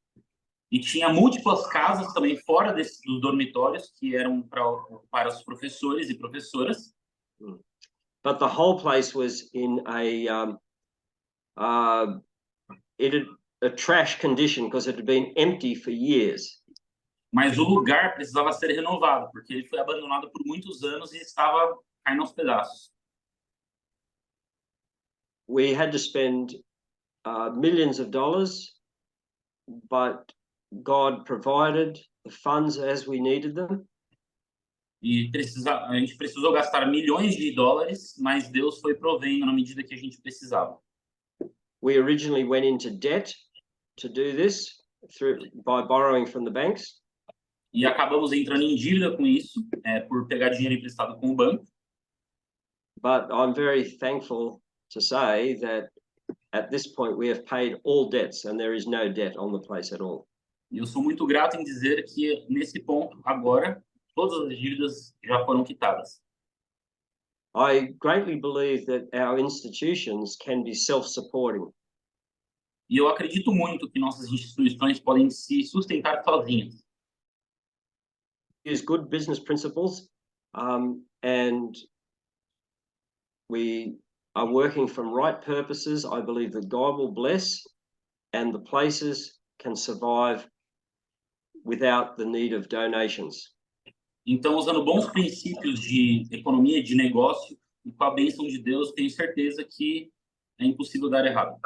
E tinha múltiplas casas também fora dos dormitórios que eram para os professores e professoras. But the whole place was in a trash condition because it had been empty for years. Mas o lugar precisava ser renovado porque ele foi abandonado por muitos anos e estava caindo aos pedaços. We had to spend millions of dollars, but God provided the funds as we needed them. E a gente precisou gastar milhões de dólares, mas Deus foi provendo na medida que a gente precisava. We originally went into debt to do this by borrowing from the banks. E acabamos entrando em dívida com isso, por pegar dinheiro emprestado com o banco. But I'm very thankful to say that at this point we have paid all debts and there is no debt on the place at all. E eu sou muito grato em dizer que nesse ponto agora todas as dívidas já foram quitadas. I greatly believe that our institutions can be self-supporting. E eu acredito muito que nossas instituições podem se sustentar sozinhas. Use good business principles, and we are working from right purposes. I believe that God will bless, and the places can survive without the need of donations. Então, usando bons princípios de economia e de negócio, e com a bênção de Deus, tenho certeza que é impossível dar errado.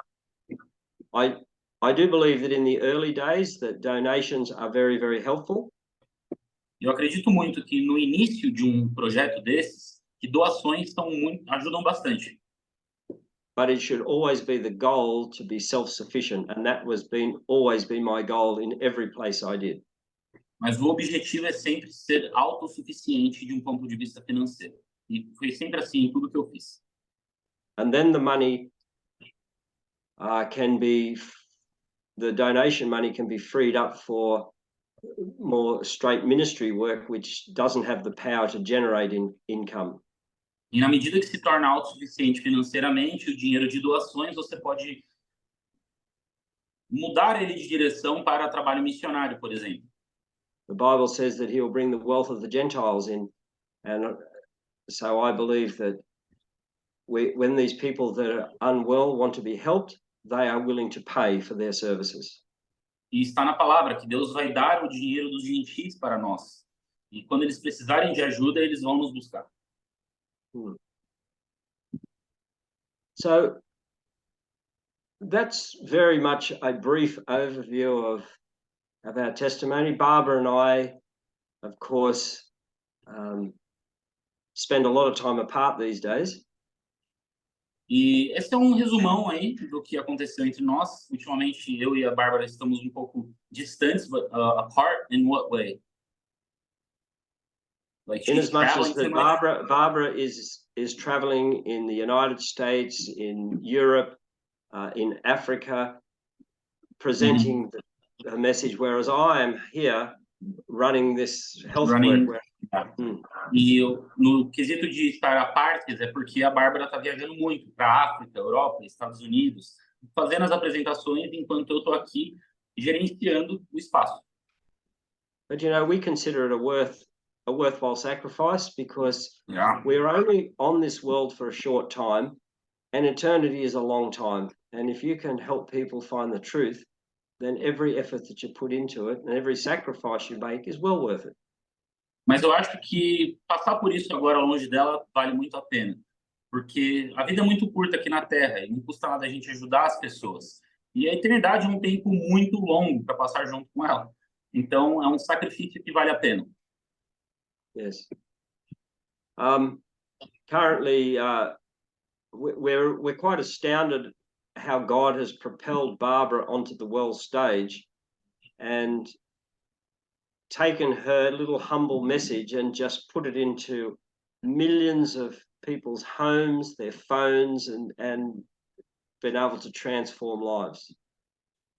I do believe that in the early days that donations are very, very helpful. Eu acredito muito que no início de um projeto desses, que doações ajudam bastante. But it should always be the goal to be self-sufficient, and that was always been my goal in every place I did. Mas o objetivo é sempre ser autossuficiente de um ponto de vista financeiro. E foi sempre assim em tudo que eu fiz. And then the money the donation money can be freed up for more straight ministry work, which doesn't have the power to generate income. E na medida que se torna autossuficiente financeiramente, o dinheiro de doações, você pode mudar ele de direção para trabalho missionário, por exemplo. The Bible says that he will bring the wealth of the Gentiles in, and so I believe that when these people that are unwell want to be helped, they are willing to pay for their services. E está na palavra que Deus vai dar o dinheiro dos gentis para nós. E quando eles precisarem de ajuda, eles vão nos buscar. So that's very much a brief overview of our testimony. Barbara and I, of course, spend a lot of time apart these days. E esse é um resumão aí do que aconteceu entre nós. Ultimamente, eu e a Bárbara estamos um pouco distantes, but apart in what way? Like in as much as that Barbara is traveling in the United States, in Europe, in Africa, presenting the message, whereas I am here running this health work. E no quesito de estar a partes é porque a Bárbara está viajando muito para África, Europa, Estados Unidos, fazendo as apresentações enquanto eu estou aqui gerenciando o espaço. But you know, we consider it a worthwhile sacrifice because we're only on this world for a short time, and eternity is a long time. And if you can help people find the truth, then every effort that you put into it and every sacrifice you make is well worth it. Mas eu acho que passar por isso agora longe dela vale muito a pena, porque a vida é muito curta aqui na Terra e não custa nada a gente ajudar as pessoas. E a eternidade é um tempo muito longo para passar junto com ela. Então é um sacrifício que vale a pena. Yes. Currently, we're quite astounded how God has propelled Barbara onto the world stage and taken her little humble message and just put it into millions of people's homes, their phones, and been able to transform lives.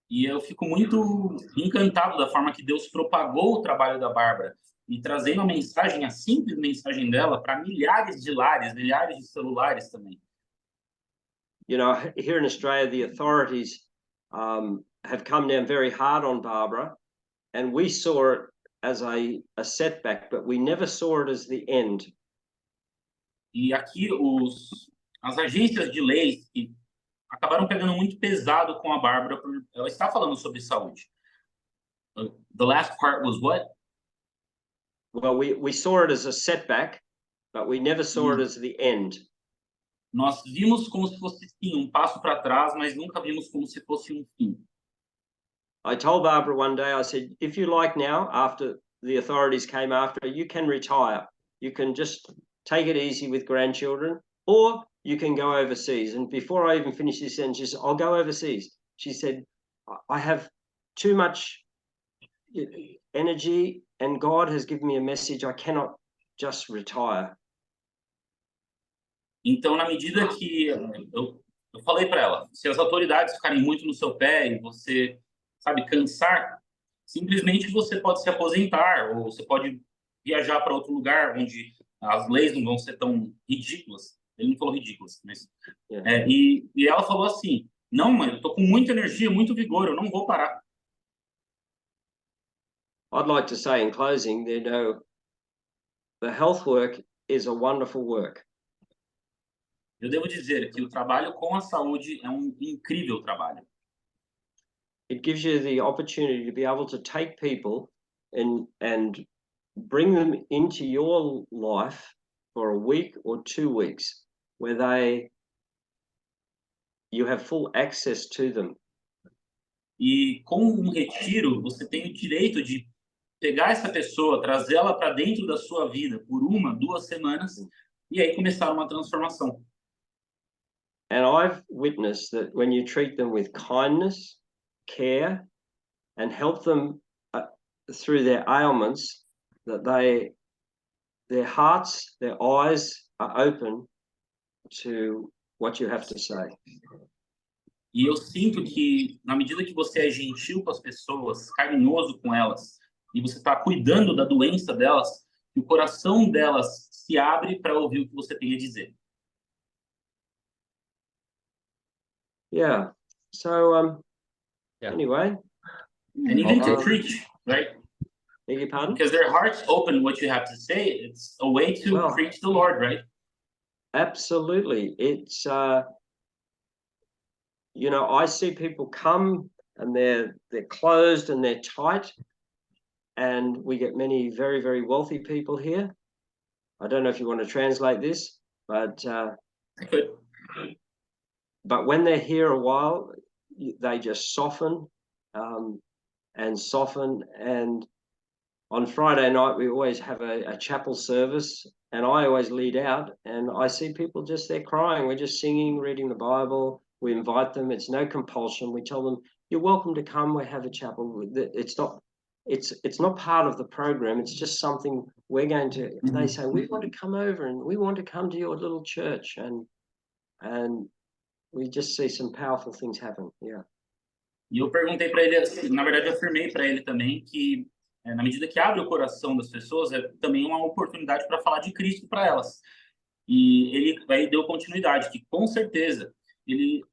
E eu fico muito encantado da forma que Deus propagou o trabalho da Bárbara e trazendo a mensagem, a simples mensagem dela, para milhares de lares, milhares de celulares também. You know, here in Australia, the authorities have come down very hard on Barbara, and we saw it as a setback, but we never saw it as the end. E aqui as agências de leis que acabaram pegando muito pesado com a Bárbara, ela está falando sobre saúde. The last part was what? Well, we saw it as a setback, but we never saw it as the end. Nós vimos como se fosse sim passo para trás, mas nunca vimos como se fosse fim. I told Barbara one day, I said, if you like now, after the authorities came after, you can retire. You can just take it easy with grandchildren, or you can go overseas. And before I even finished this sentence, she said, I'll go overseas. She said, I have too much energy and God has given me a message. I cannot just retire. Então, na medida que eu falei para ela, se as autoridades ficarem muito no seu pé e você, sabe, cansar, simplesmente você pode se aposentar ou você pode viajar para outro lugar onde as leis não vão ser tão ridículas. Ele não falou ridículas, mas... E ela falou assim, Não, mãe, eu tô com muita energia, muito vigor, eu não vou parar. I'd like to say in closing, the health work is a wonderful work. Eu devo dizer que o trabalho com a saúde é um incrível trabalho. It gives you the opportunity to be able to take people and bring them into your life for a week or 2 weeks where you have full access to them. E com um retiro, você tem o direito de pegar essa pessoa, trazê-la para dentro da sua vida por 1, 2 semanas e aí começar uma transformação. And I've witnessed that when you treat them with kindness, care, and help them through their ailments, that their hearts, their eyes are open to what you have to say. E eu sinto que, na medida que você é gentil com as pessoas, carinhoso com elas, e você está cuidando da doença delas, que o coração delas se abre para ouvir o que você tem a dizer. Yeah. So, Yeah. anyway, And even to Um, preach, right? beg your pardon? Because their hearts open what you have to say. It's a way to Well, preach the Lord, right? Absolutely. It's, I see people come and they're closed and they're tight, and we get many very, very wealthy people here. I don't know if you want to translate this, but Good. when they're here a while, they just soften and soften. And on Friday night, we always have a chapel service, and I always lead out, and I see people just there crying. We're just singing, reading the Bible. We invite them. It's no compulsion. We tell them, you're welcome to come. We have a chapel. It's not part of the program. It's just something we're going to, they say, we want to come over and we want to come to your little church. And we just see some powerful things happen. Yeah. E eu perguntei para ele, na verdade, eu afirmei para ele também que, na medida que abre o coração das pessoas, é também uma oportunidade para falar de Cristo para elas. E ele aí deu continuidade, que com certeza ele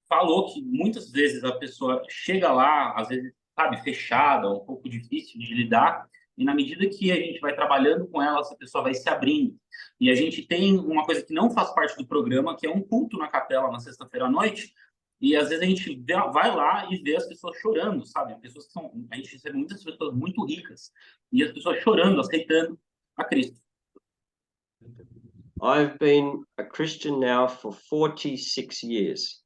falou que muitas vezes a pessoa chega lá, às vezes, sabe, fechada, um pouco difícil de lidar, e na medida que a gente vai trabalhando com ela, essa pessoa vai se abrindo. E a gente tem uma coisa que não faz parte do programa, que é um culto na capela na sexta-feira à noite, e às vezes a gente vai lá e vê as pessoas chorando, sabe? Pessoas que são, a gente recebe muitas pessoas muito ricas, e as pessoas chorando, aceitando a Cristo. I've been a Christian now for 46 years.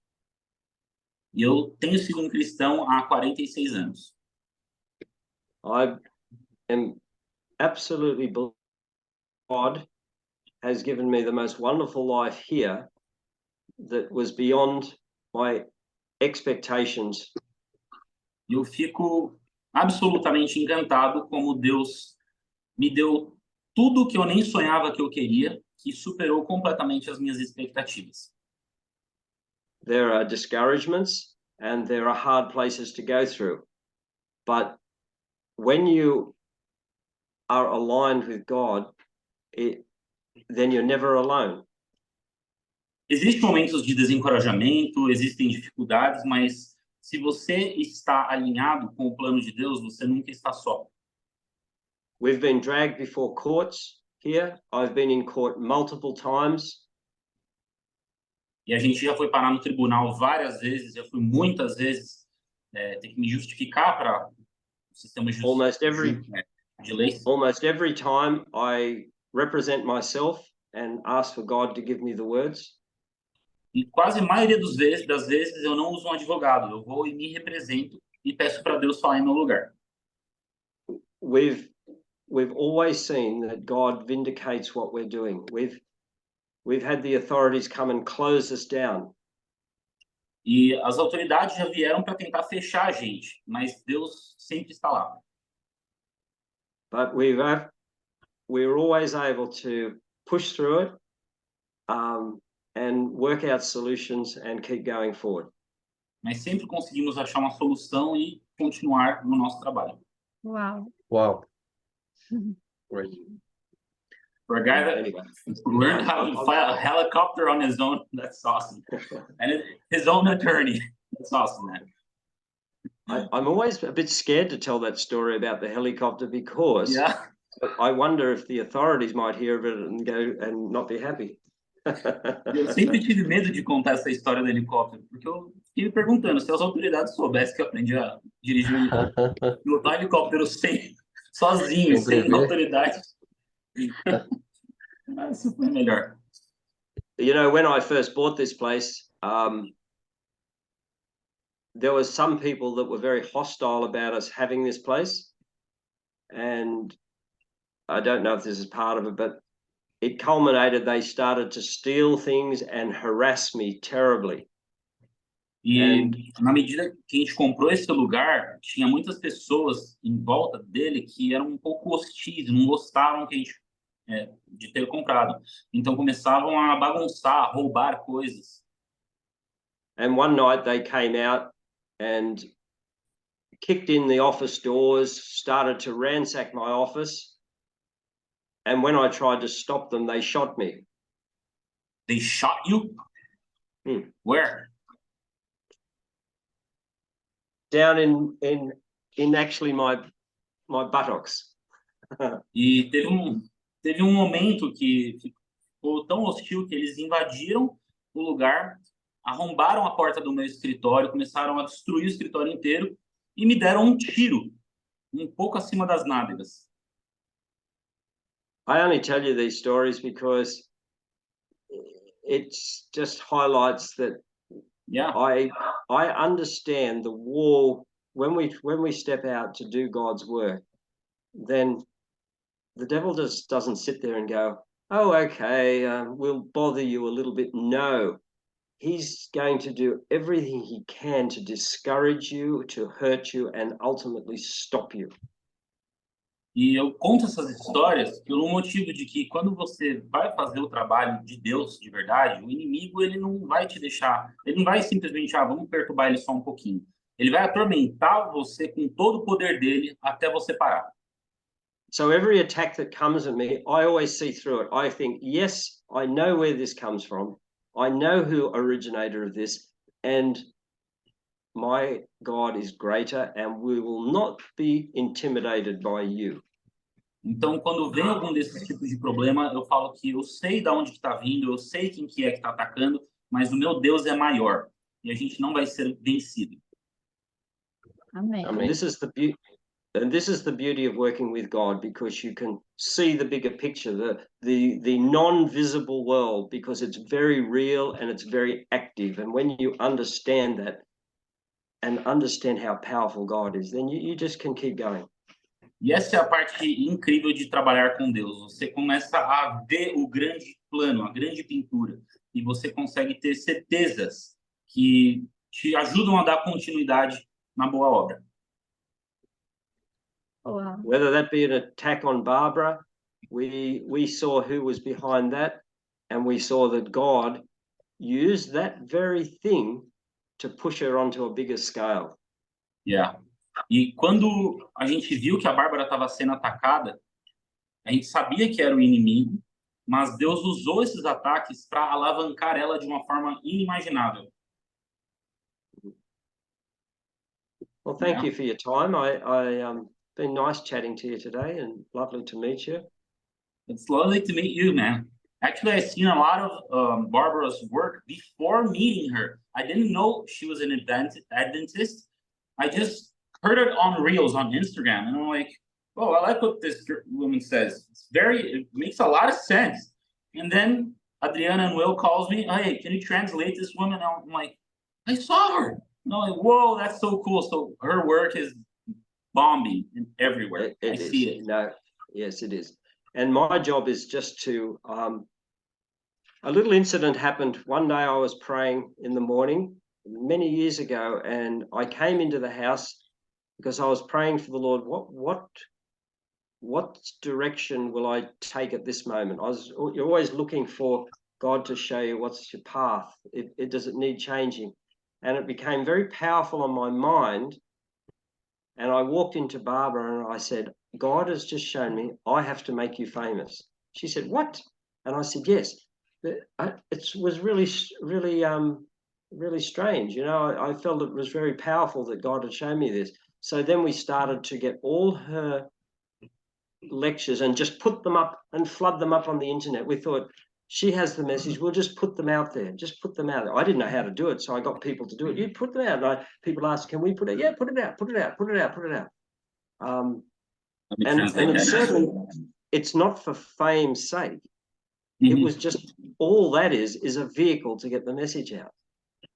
E eu tenho sido um cristão há 46 anos. I am absolutely blessed. God has given me the most wonderful life here that was beyond my expectations. Eu fico absolutamente encantado como Deus me deu tudo que eu nem sonhava que eu queria, que superou completamente as minhas expectativas. There are discouragements and there are hard places to go through. But when you are aligned with God, then you're never alone. Existem momentos de desencorajamento, existem dificuldades, mas se você está alinhado com o plano de Deus, você nunca está só. We've been dragged before courts here. I've been in court multiple times. E a gente já foi parar no tribunal várias vezes, já fui muitas vezes ter que me justificar para o sistema de leis. Almost every time I represent myself and ask for God to give me the words. E quase a maioria das vezes eu não uso um advogado, eu vou e me represento e peço para Deus falar em meu lugar. We've always seen that God vindicates what we're doing. We've had the authorities come and close us down. E as autoridades já vieram para tentar fechar a gente, mas Deus sempre está lá. But we're always able to push through it and work out solutions and keep going forward. Mas sempre conseguimos achar uma solução e continuar no nosso trabalho. Uau. Wow. Great. For a guy that Anyway. learned how to fly a helicopter on his own, that's awesome. And his own attorney. That's awesome, man. I'm always a bit scared to tell that story about the helicopter because Yeah. I wonder if the authorities might hear of it and go and not be happy. Eu sempre tive medo de contar essa história do helicóptero, porque eu fiquei me perguntando se as autoridades soubessem que eu aprendi a dirigir um helicóptero, pilotar um helicóptero sozinho, Sempre sem vê. autoridades. Isso foi melhor. You know, when I first bought this place, there was some people that were very hostile about us having this place. And I don't know if this is part of it, but it culminated, they started to steal things and harass me terribly. E na medida que a gente comprou esse lugar, tinha muitas pessoas em volta dele que eram um pouco hostis, não gostavam que a gente, de ter comprado. Então começavam a bagunçar, a roubar coisas. And one night they came out and kicked in the office doors, started to ransack my office. And when I tried to stop them, they shot me. They shot you? Where? Down in actually my buttocks. E teve um momento que ficou tão hostil que eles invadiram o lugar, arrombaram a porta do meu escritório, começaram a destruir o escritório inteiro e me deram um tiro, um pouco acima das nádegas. I only tell you these stories because it just highlights that Yeah. I understand the war when we step out to do God's work, then the devil just doesn't sit there and go, oh, okay, we'll bother you a little bit. No, he's going to do everything he can to discourage you, to hurt you, and ultimately stop you. E eu conto essas histórias pelo motivo de que quando você vai fazer o trabalho de Deus de verdade, o inimigo ele não vai te deixar, ele não vai simplesmente, vamos perturbar ele só um pouquinho. Ele vai atormentar você com todo o poder dele até você parar. So every attack that comes at me, I always see through it. I think, yes, I know where this comes from. I know who originator of this, and my God is greater, and we will not be intimidated by you. Então, quando vem algum desses tipos de problema, eu falo que eu sei de onde está vindo, eu sei quem que é que está atacando, mas o meu Deus é maior e a gente não vai ser vencido. Amém. I mean, this is the beauty of working with God, because you can see the bigger picture, the non-visible world, because it's very real and it's very active. And when you understand that and understand how powerful God is, then you just can keep going. E essa é a parte incrível de trabalhar com Deus. Você começa a ver o grande plano, a grande pintura, e você consegue ter certezas que te ajudam a dar continuidade na boa obra. Wow. Whether that be an attack on Barbara, we saw who was behind that, and we saw that God used that very thing to push her onto a bigger scale. Yeah. E quando a gente viu que a Bárbara estava sendo atacada, a gente sabia que era o inimigo, mas Deus usou esses ataques para alavancar ela de uma forma inimaginável. Well, thank you for your time. I been nice chatting to you today, and lovely to meet you. It's lovely to meet you, man. Actually, I've seen a lot of Barbara's work before meeting her. I didn't know she was an Adventist. I just heard it on Reels on Instagram, and I'm like, oh, I like what this woman says. It makes a lot of sense. And then Adriana and Will calls me, hey, can you translate this woman? And I'm like, I saw her. And I'm like, whoa, that's so cool. So her work is bombing everywhere. I see it. No, yes, it is. And my job is just to, a little incident happened. One day I was praying in the morning many years ago, and I came into the house because I was praying for the Lord, what direction will I take at this moment? You're always looking for God to show you what's your path. Does it need changing? And it became very powerful on my mind. And I walked into Barbara and I said, God has just shown me I have to make you famous. She said, what? And I said, yes. It was really really strange. You know, I felt it was very powerful that God had shown me this. So then we started to get all her lectures and just put them up and flood them up on the internet. We thought, she has the message, we'll just put them out there. Just put them out there. I didn't know how to do it, so I got people to do it. You put them out. And people ask, can we put it? Yeah, put it out, put it out, put it out, put it out. Let me And translate it's that. certainly, it's not for fame's sake. It Uhum. was just, all that is a vehicle to get the message out.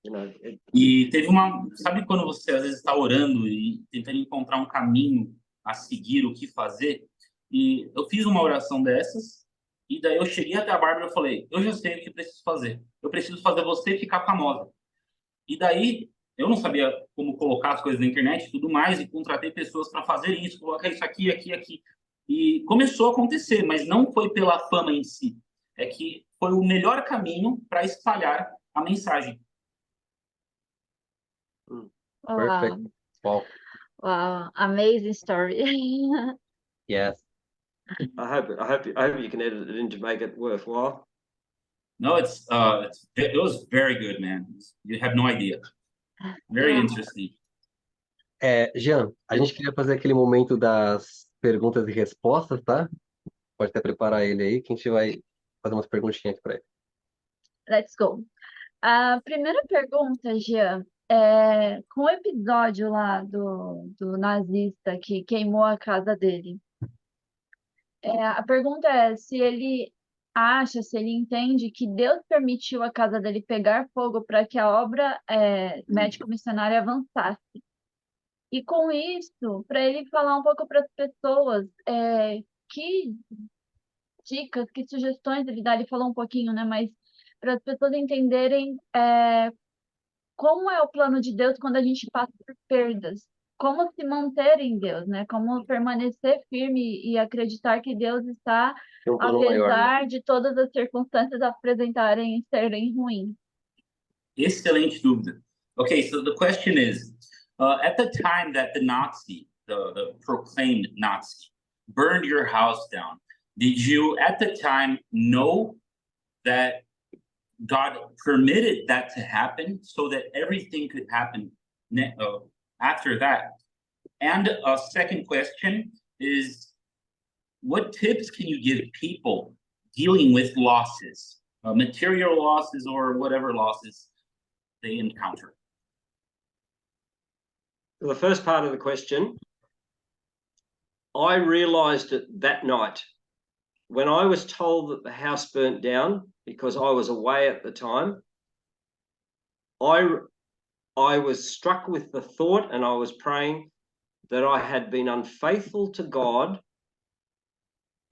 You know, E teve sabe quando você às vezes está orando e tentando encontrar um caminho a seguir, o que fazer? E eu fiz uma oração dessas, e daí eu cheguei até a Bárbara e falei, eu já sei o que preciso fazer. Eu preciso fazer você ficar famosa. E daí eu não sabia como colocar as coisas na internet e tudo mais, e contratei pessoas para fazer isso, colocar isso aqui, aqui, aqui. E começou a acontecer, mas não foi pela fama em si. É que foi o melhor caminho para espalhar a mensagem. Perfect. Wow. Wow. Wow. Amazing story. Yes. I hope you can edit it in to make it worthwhile. No, it was very good, man. You have no idea. Very interesting. Jean, a gente queria fazer aquele momento das perguntas e respostas, tá? Pode até preparar ele aí, que a gente vai fazer umas perguntinhas aqui para ele. Let's go. A primeira pergunta, Jean, com o episódio lá do nazista que queimou a casa dele, a pergunta é se ele acha, se ele entende que Deus permitiu a casa dele pegar fogo para que a obra médico-missionária avançasse. E com isso, para ele falar um pouco para as pessoas, que dicas, que sugestões ele dá, ele falou um pouquinho, né? Mas para as pessoas entenderem como é o plano de Deus quando a gente passa por perdas, como se manter em Deus, né? Como permanecer firme e acreditar que Deus está, Tem um plano maior, né? apesar de todas as circunstâncias apresentarem e serem ruins. Excelente dúvida. Okay, so the question is, at the time that the Nazi, the proclaimed Nazi, burned your house down, did you at the time know that God permitted that to happen so that everything could happen after that? And a second question is, what tips can you give people dealing with losses, material losses or whatever losses they encounter? The first part of the question, I realized it that night. When I was told that the house burnt down, because I was away at the time, I was struck with the thought, and I was praying, that I had been unfaithful to God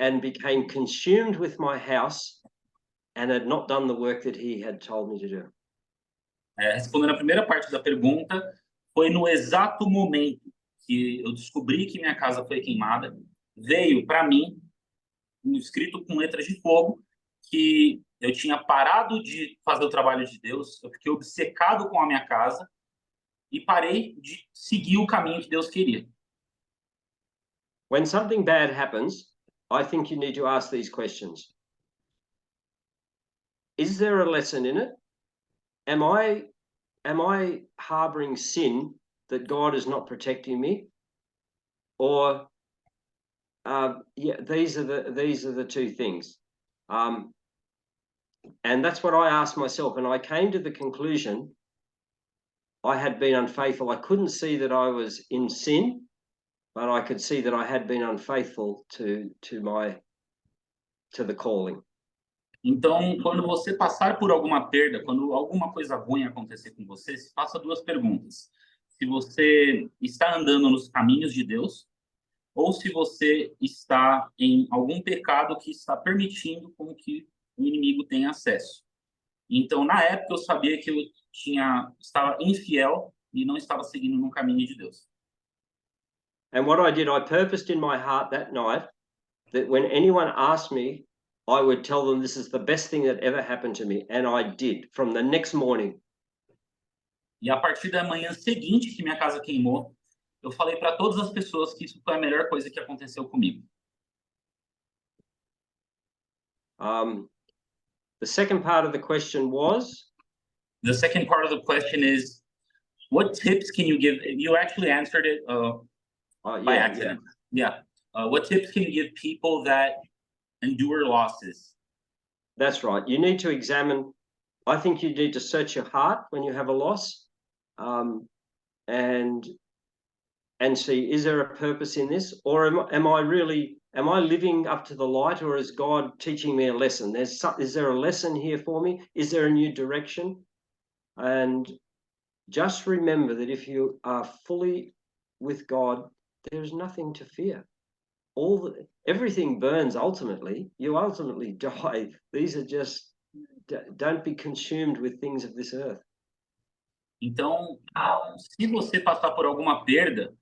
and became consumed with my house and had not done the work that he had told me to do. Respondendo a primeira parte da pergunta, foi no exato momento que eu descobri que minha casa foi queimada, veio para mim escrito com letras de fogo que eu tinha parado de fazer o trabalho de Deus, eu fiquei obcecado com a minha casa e parei de seguir o caminho que Deus queria. When something bad happens, I think you need to ask these questions. Is there a lesson in it? Am I harboring sin that God is not protecting me? Or these are the two things. And that's what I asked myself, and I came to the conclusion I had been unfaithful. I couldn't see that I was in sin, but I could see that I had been unfaithful to the calling. Então, quando você passar por alguma perda, quando alguma coisa ruim acontecer com você, se faça duas perguntas. Se você está andando nos caminhos de Deus, ou se você está em algum pecado que está permitindo com que o inimigo tenha acesso. Então, na época, eu sabia que eu estava infiel e não estava seguindo no caminho de Deus. And what I did, I purposed in my heart that night that when anyone asked me, I would tell them this is the best thing that ever happened to me. And I did, from the next morning. E a partir da manhã seguinte que minha casa queimou, eu falei para todas as pessoas que isso foi a melhor coisa que aconteceu comigo. The second part of the question was? The second part of the question is, what tips can you give? You actually answered it by accident. Yeah. What tips can you give people that endure losses? That's right. You need to examine. I think you need to search your heart when you have a loss, and see, is there a purpose in this, or am I living up to the light, or is God teaching me a lesson? Is there a lesson here for me? Is there a new direction? And just remember that if you are fully with God, there is nothing to fear. Everything burns ultimately. You ultimately die. These are just, don't be consumed with things of this earth. Então, se você passar por alguma perda,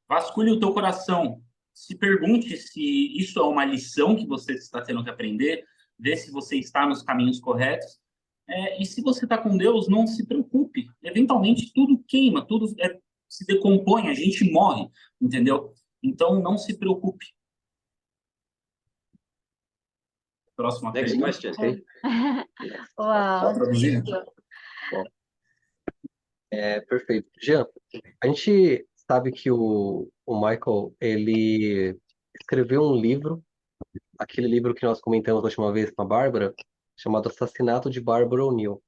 vasculhe o teu coração. Se pergunte se isso é uma lição que você está tendo que aprender, vê se você está nos caminhos corretos. E se você está com Deus, não se preocupe. Eventualmente, tudo queima, tudo se decompõe, a gente morre, entendeu? Então, não se preocupe. Próxima Next pergunta. question. Uau, Traduzir? incrível. Perfeito. Jean, a gente sabe que o Michael, ele escreveu um livro, aquele livro que nós comentamos a última vez com a Bárbara, chamado Assassinato de Barbara O'Neill.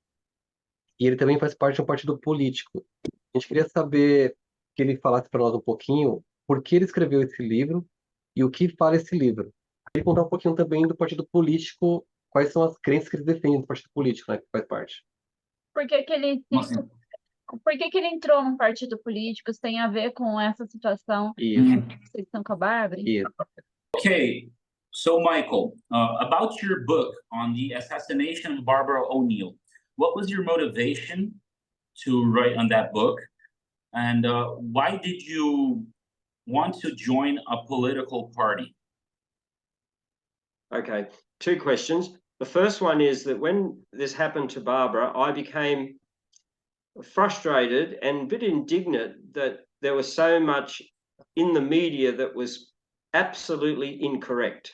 E ele também faz parte de um partido político. A gente queria saber que ele falasse para nós um pouquinho por que ele escreveu esse livro e o que fala esse livro. E contar um pouquinho também do partido político, quais são as crenças que ele defende do partido político, né, que faz parte. Por que ele Nossa. Por que ele entrou num partido político? Isso tem a ver com essa situação Isso, que vocês estão com a Bárbara? isso. Okay, so Michael, about your book on the assassination of Barbara O'Neill, what was your motivation to write on that book? And why did you want to join a political party? Okay, two questions. The first one is that when this happened to Barbara, I became frustrated and a bit indignant that there was so much in the media that was absolutely incorrect.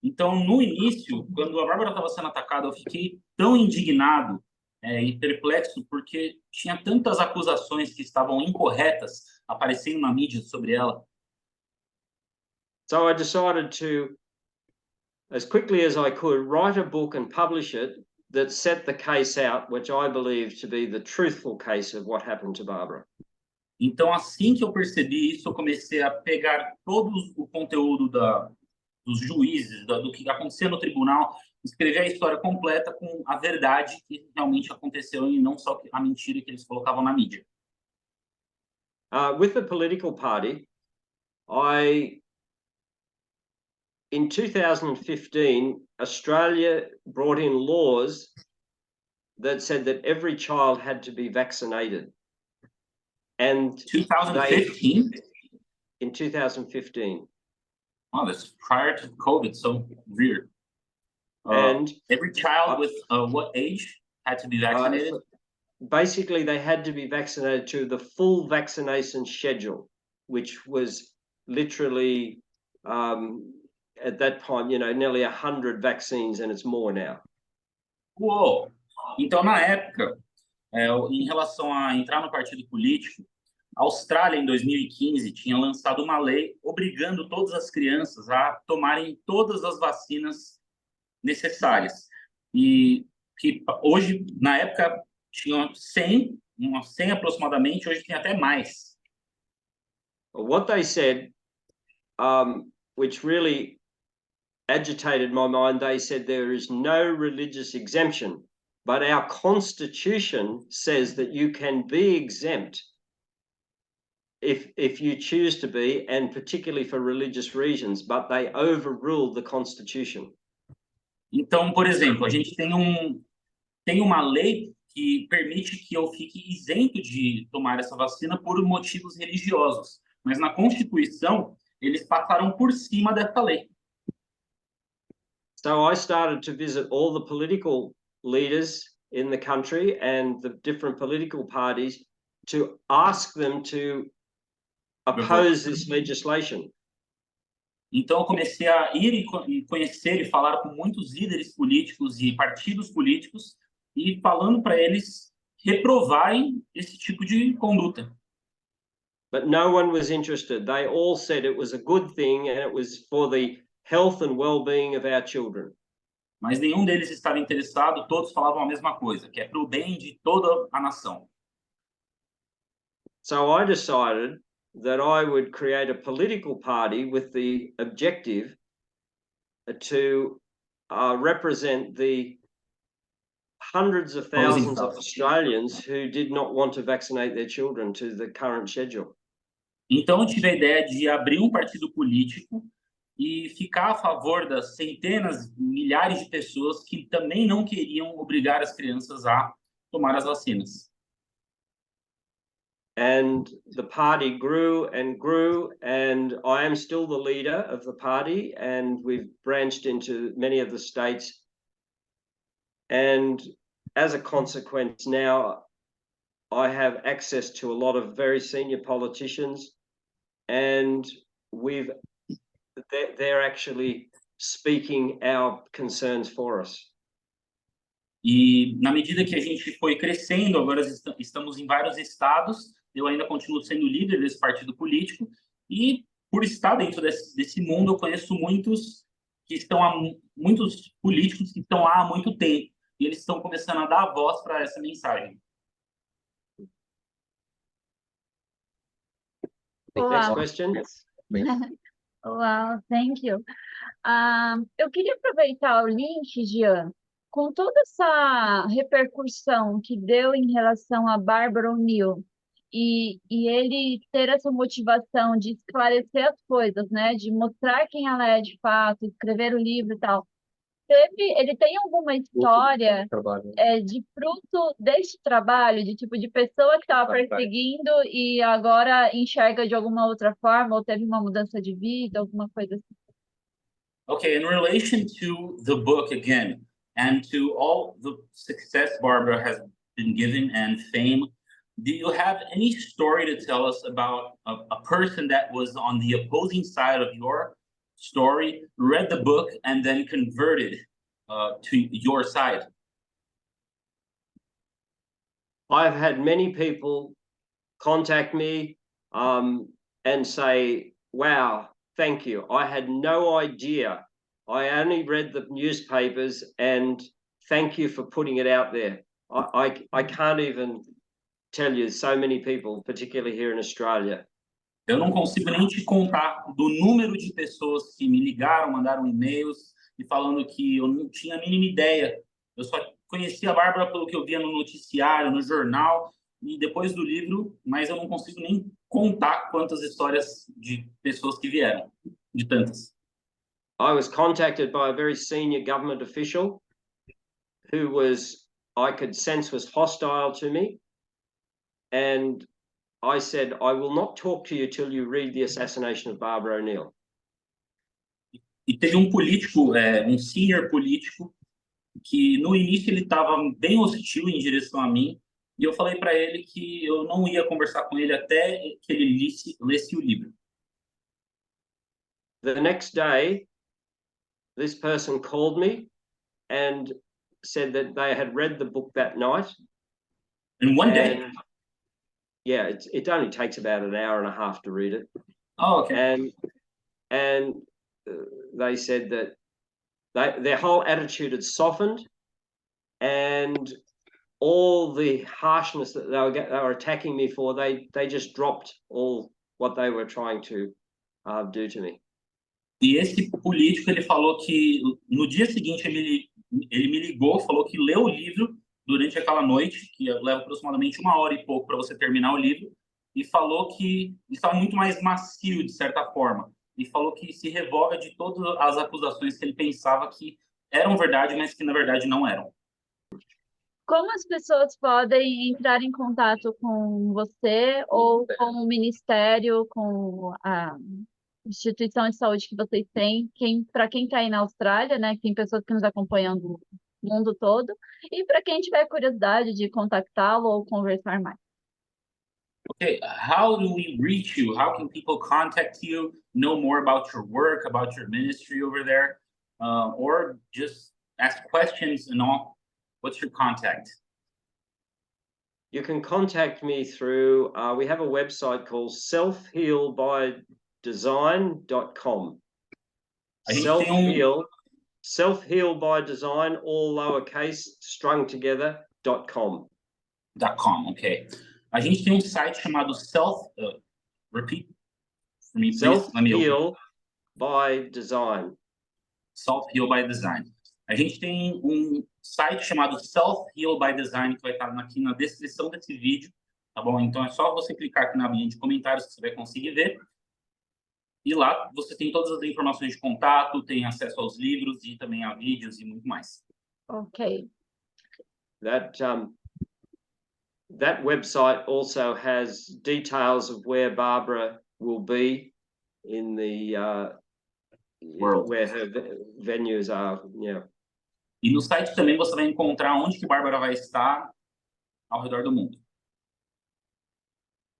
Então, no início, quando a Bárbara estava sendo atacada, eu fiquei tão indignado e perplexo porque tinha tantas acusações que estavam incorretas aparecendo na mídia sobre ela. So I decided to, as quickly as I could, write a book and publish it that set the case out, which I believe to be the truthful case of what happened to Barbara. Então, assim que eu percebi isso, eu comecei a pegar todo o conteúdo dos juízes, do que acontecia no tribunal, escrever a história completa com a verdade que realmente aconteceu e não só a mentira que eles colocavam na mídia. With the political party, in 2015, Australia brought in laws that said that every child had to be vaccinated. And 2015? In 2015. Oh, that's prior to COVID, so weird. And every child with what age had to be vaccinated? Basically, they had to be vaccinated to the full vaccination schedule, which was literally, at that time, nearly 100 vaccines, and it's more now. Uou! Então, na época, em relação a entrar no partido político, a Austrália, em 2015, tinha lançado uma lei obrigando todas as crianças a tomarem todas as vacinas necessárias. E que hoje, na época, tinha 100 aproximadamente, hoje tem até mais. What they said, which really agitated my mind, they said there is no religious exemption, but our constitution says that you can be exempt if you choose to be, and particularly for religious reasons, but they overruled the constitution. Então, por exemplo, a gente tem uma lei que permite que eu fique isento de tomar essa vacina por motivos religiosos, mas na Constituição eles passaram por cima dessa lei. So I started to visit all the political leaders in the country and the different political parties to ask them to oppose this legislation. Então eu comecei a ir e conhecer e falar com muitos líderes políticos e partidos políticos e falando para eles reprovarem esse tipo de conduta. But no one was interested. They all said it was a good thing and it was for the health and well-being of our children. Mas nenhum deles estava interessado, todos falavam a mesma coisa, que é para o bem de toda a nação. So I decided that I would create a political party with the objective to represent the hundreds of thousands of Australians who did not want to vaccinate their children to the current schedule. Então eu tive a ideia de abrir um partido político e ficar a favor das centenas, milhares de pessoas que também não queriam obrigar as crianças a tomar as vacinas. And the party grew, and I am still the leader of the party, and we've branched into many of the states. And as a consequence, now I have access to a lot of very senior politicians, and they're actually speaking our concerns for us. E na medida que a gente foi crescendo, agora estamos em vários estados, eu ainda continuo sendo líder desse partido político, e por estar dentro desse mundo, eu conheço muitos políticos que estão lá há muito tempo, e eles estão começando a dar voz para essa mensagem. Next question. Wow, thank you. Eu queria aproveitar o link, Jean, com toda essa repercussão que deu em relação a Barbara O'Neill e ele ter essa motivação de esclarecer as coisas, né, de mostrar quem ela é de fato, escrever o livro e tal. Ele tem alguma história de fruto deste trabalho, de tipo de pessoa que estava perseguindo e agora enxerga de alguma outra forma ou teve uma mudança de vida, alguma coisa assim? Okay, in relation to the book again, and to all the success Barbara has been given and fame, do you have any story to tell us about a person that was on the opposing side of your story, read the book, and then converted to your side? I've had many people contact me and say, wow, thank you. I had no idea. I only read the newspapers and thank you for putting it out there. I can't even tell you so many people, particularly here in Australia. Eu não consigo nem te contar do número de pessoas que me ligaram, mandaram e-mails e falando que eu não tinha a mínima ideia. Eu só conhecia a Bárbara pelo que eu via no noticiário, no jornal e depois do livro, mas eu não consigo nem contar quantas histórias de pessoas que vieram, de tantas. I was contacted by a very senior government official who I could sense was hostile to me. And I said, I will not talk to you till you read The Assassination of Barbara O'Neill. E teve um político, um senior político, que no início ele estava bem hostil em direção a mim, e eu falei para ele que eu não ia conversar com ele até que ele lesse o livro. The next day, this person called me and said that they had read the book that night. In one day? Yeah, it only takes about an hour and a half to read it. Oh, okay. And they said that their whole attitude had softened, and all the harshness that they were attacking me for, they just dropped all what they were trying to do to me. E esse político, ele falou que no dia seguinte ele me ligou, falou que leu o livro durante aquela noite, que leva aproximadamente 1 hora e pouco para você terminar o livro, e falou que estava muito mais macio, de certa forma, e falou que se revoga de todas as acusações que ele pensava que eram verdade, mas que na verdade não eram. Como as pessoas podem entrar em contato com você ou com o Ministério, com a instituição de saúde que vocês têm, para quem está aí na Austrália, né, que tem pessoas que nos acompanham do mundo todo, e para quem tiver curiosidade de contactá-lo ou conversar mais. Okay, how do we reach you? How can people contact you, know more about your work, about your ministry over there, or just ask questions and all? What's your contact? You can contact me through, we have a website called selfhealbydesign.com. Selfhealbydesign, all lowercase, strung together.com. .com, ok. A gente tem site chamado repeat for me, please. Self-Heal by Design. Self-Heal by Design. A gente tem site chamado Self-Heal by Design, que vai estar aqui na descrição desse vídeo, tá bom? Então é só você clicar aqui na abinha de comentários que você vai conseguir ver. E lá você tem todas as informações de contato, tem acesso aos livros e também a vídeos e muito mais. Ok. That website also has details of where Barbara will be in the World. where her venues are. Yeah. E no site também você vai encontrar onde que Bárbara vai estar ao redor do mundo.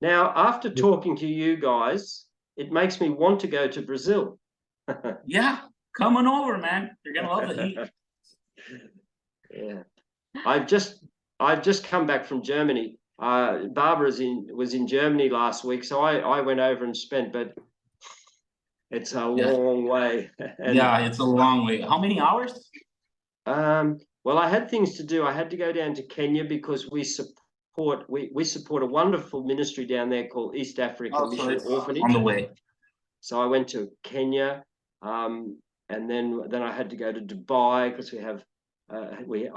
Now, after talking to you guys, it makes me want to go to Brazil. Yeah, come on over, man. You're gonna love the heat. Yeah, I've just come back from Germany. Barbara was in Germany last week, so I went over and spent, but it's a long way. And, yeah, it's a long way. How many hours? Well, I had things to do. I had to go down to Kenya because we support a wonderful ministry down there called East Africa Mission Orphanage. On the way. So I went to Kenya, and then I had to go to Dubai because we have we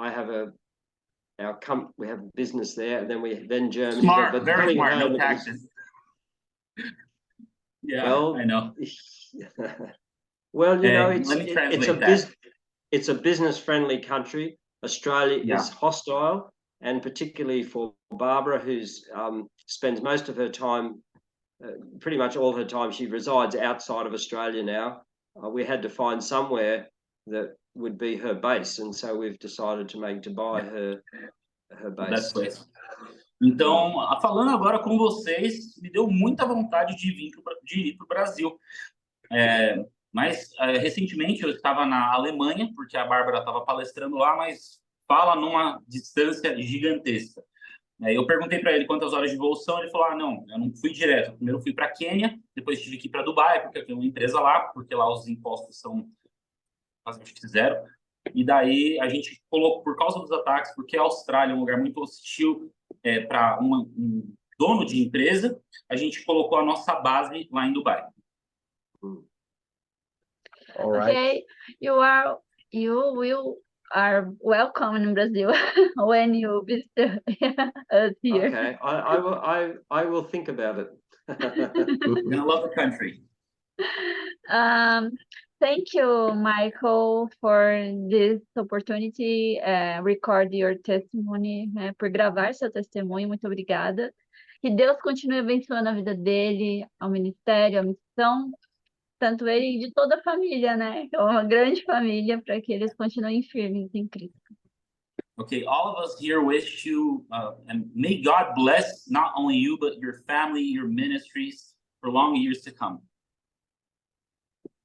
have business there, and then Germany. Smart, but very smart, no taxes. Yeah, well, I know. Well, you know, it's a business-friendly country. Australia is hostile, and particularly for Barbara, who spends most of her time, pretty much all her time, she resides outside of Australia now. We had to find somewhere that would be her base, and so we've decided to make Dubai her base. Então, falando agora com vocês, me deu muita vontade de ir para o Brasil. Mas, recentemente, eu estava na Alemanha, porque a Bárbara estava palestrando lá, mas fala numa distância gigantesca. Eu perguntei para ele quantas horas de voo são, ele falou, não, eu não fui direto. Primeiro fui para Quênia, depois tive que ir para Dubai, porque eu tenho uma empresa lá, porque lá os impostos são quase zero. E daí a gente colocou, por causa dos ataques, porque a Austrália é um lugar muito hostil para um dono de empresa, a gente colocou a nossa base lá em Dubai. All right. Okay, you are welcome in Brazil when you visit us here. Okay, I will think about it. You're gonna love the country. Thank you, Michael, for this opportunity, record your testimony, por gravar seu testemunho. Muito obrigada. Que Deus continue abençoando a vida dele, ao ministério, à missão, tanto ele e de toda a família, né? É uma grande família, para que eles continuem firmes em Cristo. Okay, all of us here wish you, and may God bless not only you, but your family, your ministries for long years to come.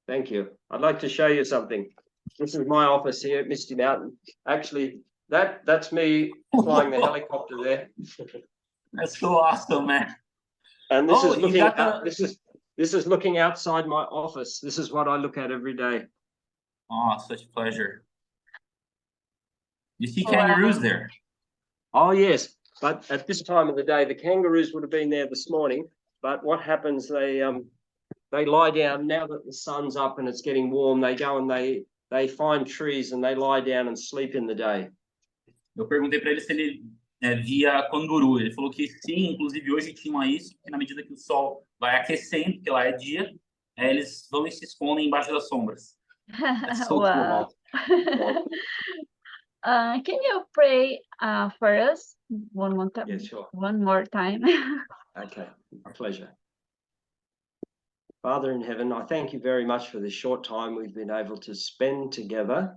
Thank you. I'd like to show you something. This is my office here at Misty Mountain. Actually, that's me flying the helicopter there. That's so awesome, man. And this is looking out, this is looking outside my office. This is what I look at every day. Oh, such a pleasure. You see kangaroos there? Oh, yes. But at this time of the day, the kangaroos would have been there this morning. But what happens, they lie down now that the sun's up and it's getting warm. They go and they find trees and they lie down and sleep in the day. Eu perguntei para ele se ele via canguru. Ele falou que sim, inclusive hoje tinha isso, que na medida que o sol vai aquecendo, porque lá é dia, eles vão e se escondem embaixo das sombras. That's so Wow. cool. Can you pray for us one more time? Yes, sure. One more time. Okay, a pleasure. Father in heaven, I thank you very much for this short time we've been able to spend together.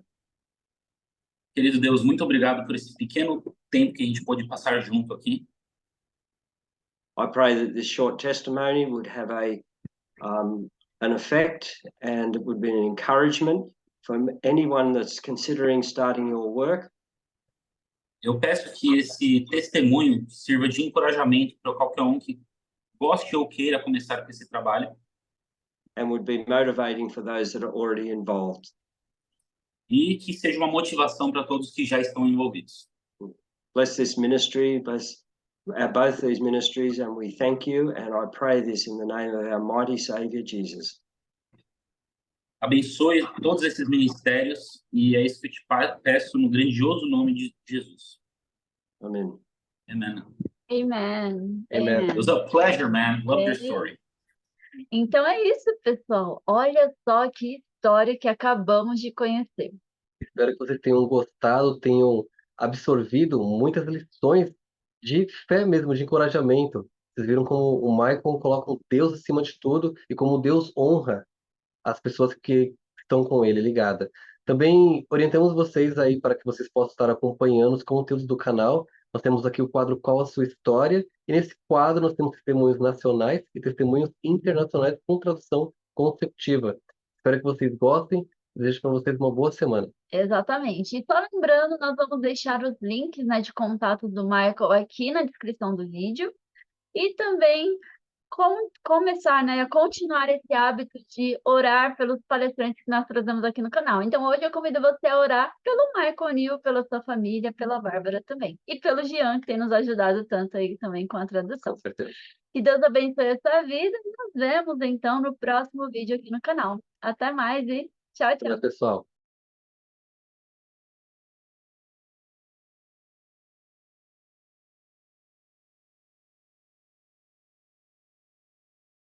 Querido Deus, muito obrigado por esse pequeno tempo que a gente pôde passar junto aqui. I pray that this short testimony would have an effect, and it would be an encouragement for anyone that's considering starting your work. Eu peço que esse testemunho sirva de encorajamento para qualquer um que goste ou queira começar com esse trabalho and would be motivating for those that are already involved. e que seja uma motivação para todos que já estão envolvidos. Bless this ministry, bless both these ministries, and we thank you. And I pray this in the name of our mighty Savior, Jesus. Abençoe todos esses ministérios e é isso que eu te peço no grandioso nome de Jesus. Amen. Amen. Amen. Amen. It was a pleasure, man. Love your É. story. Então é isso, pessoal. Olha só que história que acabamos de conhecer. Espero que vocês tenham gostado, tenham absorvido muitas lições de fé mesmo, de encorajamento. Vocês viram como o Michael coloca um Deus acima de tudo e como Deus honra as pessoas que estão com ele ligada. Também orientamos vocês aí para que vocês possam estar acompanhando os conteúdos do canal. Nós temos aqui o quadro Qual a Sua História? E nesse quadro nós temos testemunhos nacionais e testemunhos internacionais com tradução consecutiva. Espero que vocês gostem. Desejo para vocês uma boa semana. Exatamente. E só lembrando, nós vamos deixar os links, né, de contato do Michael aqui na descrição do vídeo. E também começar, né, a continuar esse hábito de orar pelos palestrantes que nós trazemos aqui no canal. Então, hoje eu convido você a orar pelo Michael Neal, pela sua família, pela Bárbara também. E pelo Jean, que tem nos ajudado tanto aí também com a tradução. Com certeza. Que Deus abençoe a sua vida. E nos vemos, então, no próximo vídeo aqui no canal. Até mais e tchau, tchau. Olá, pessoal.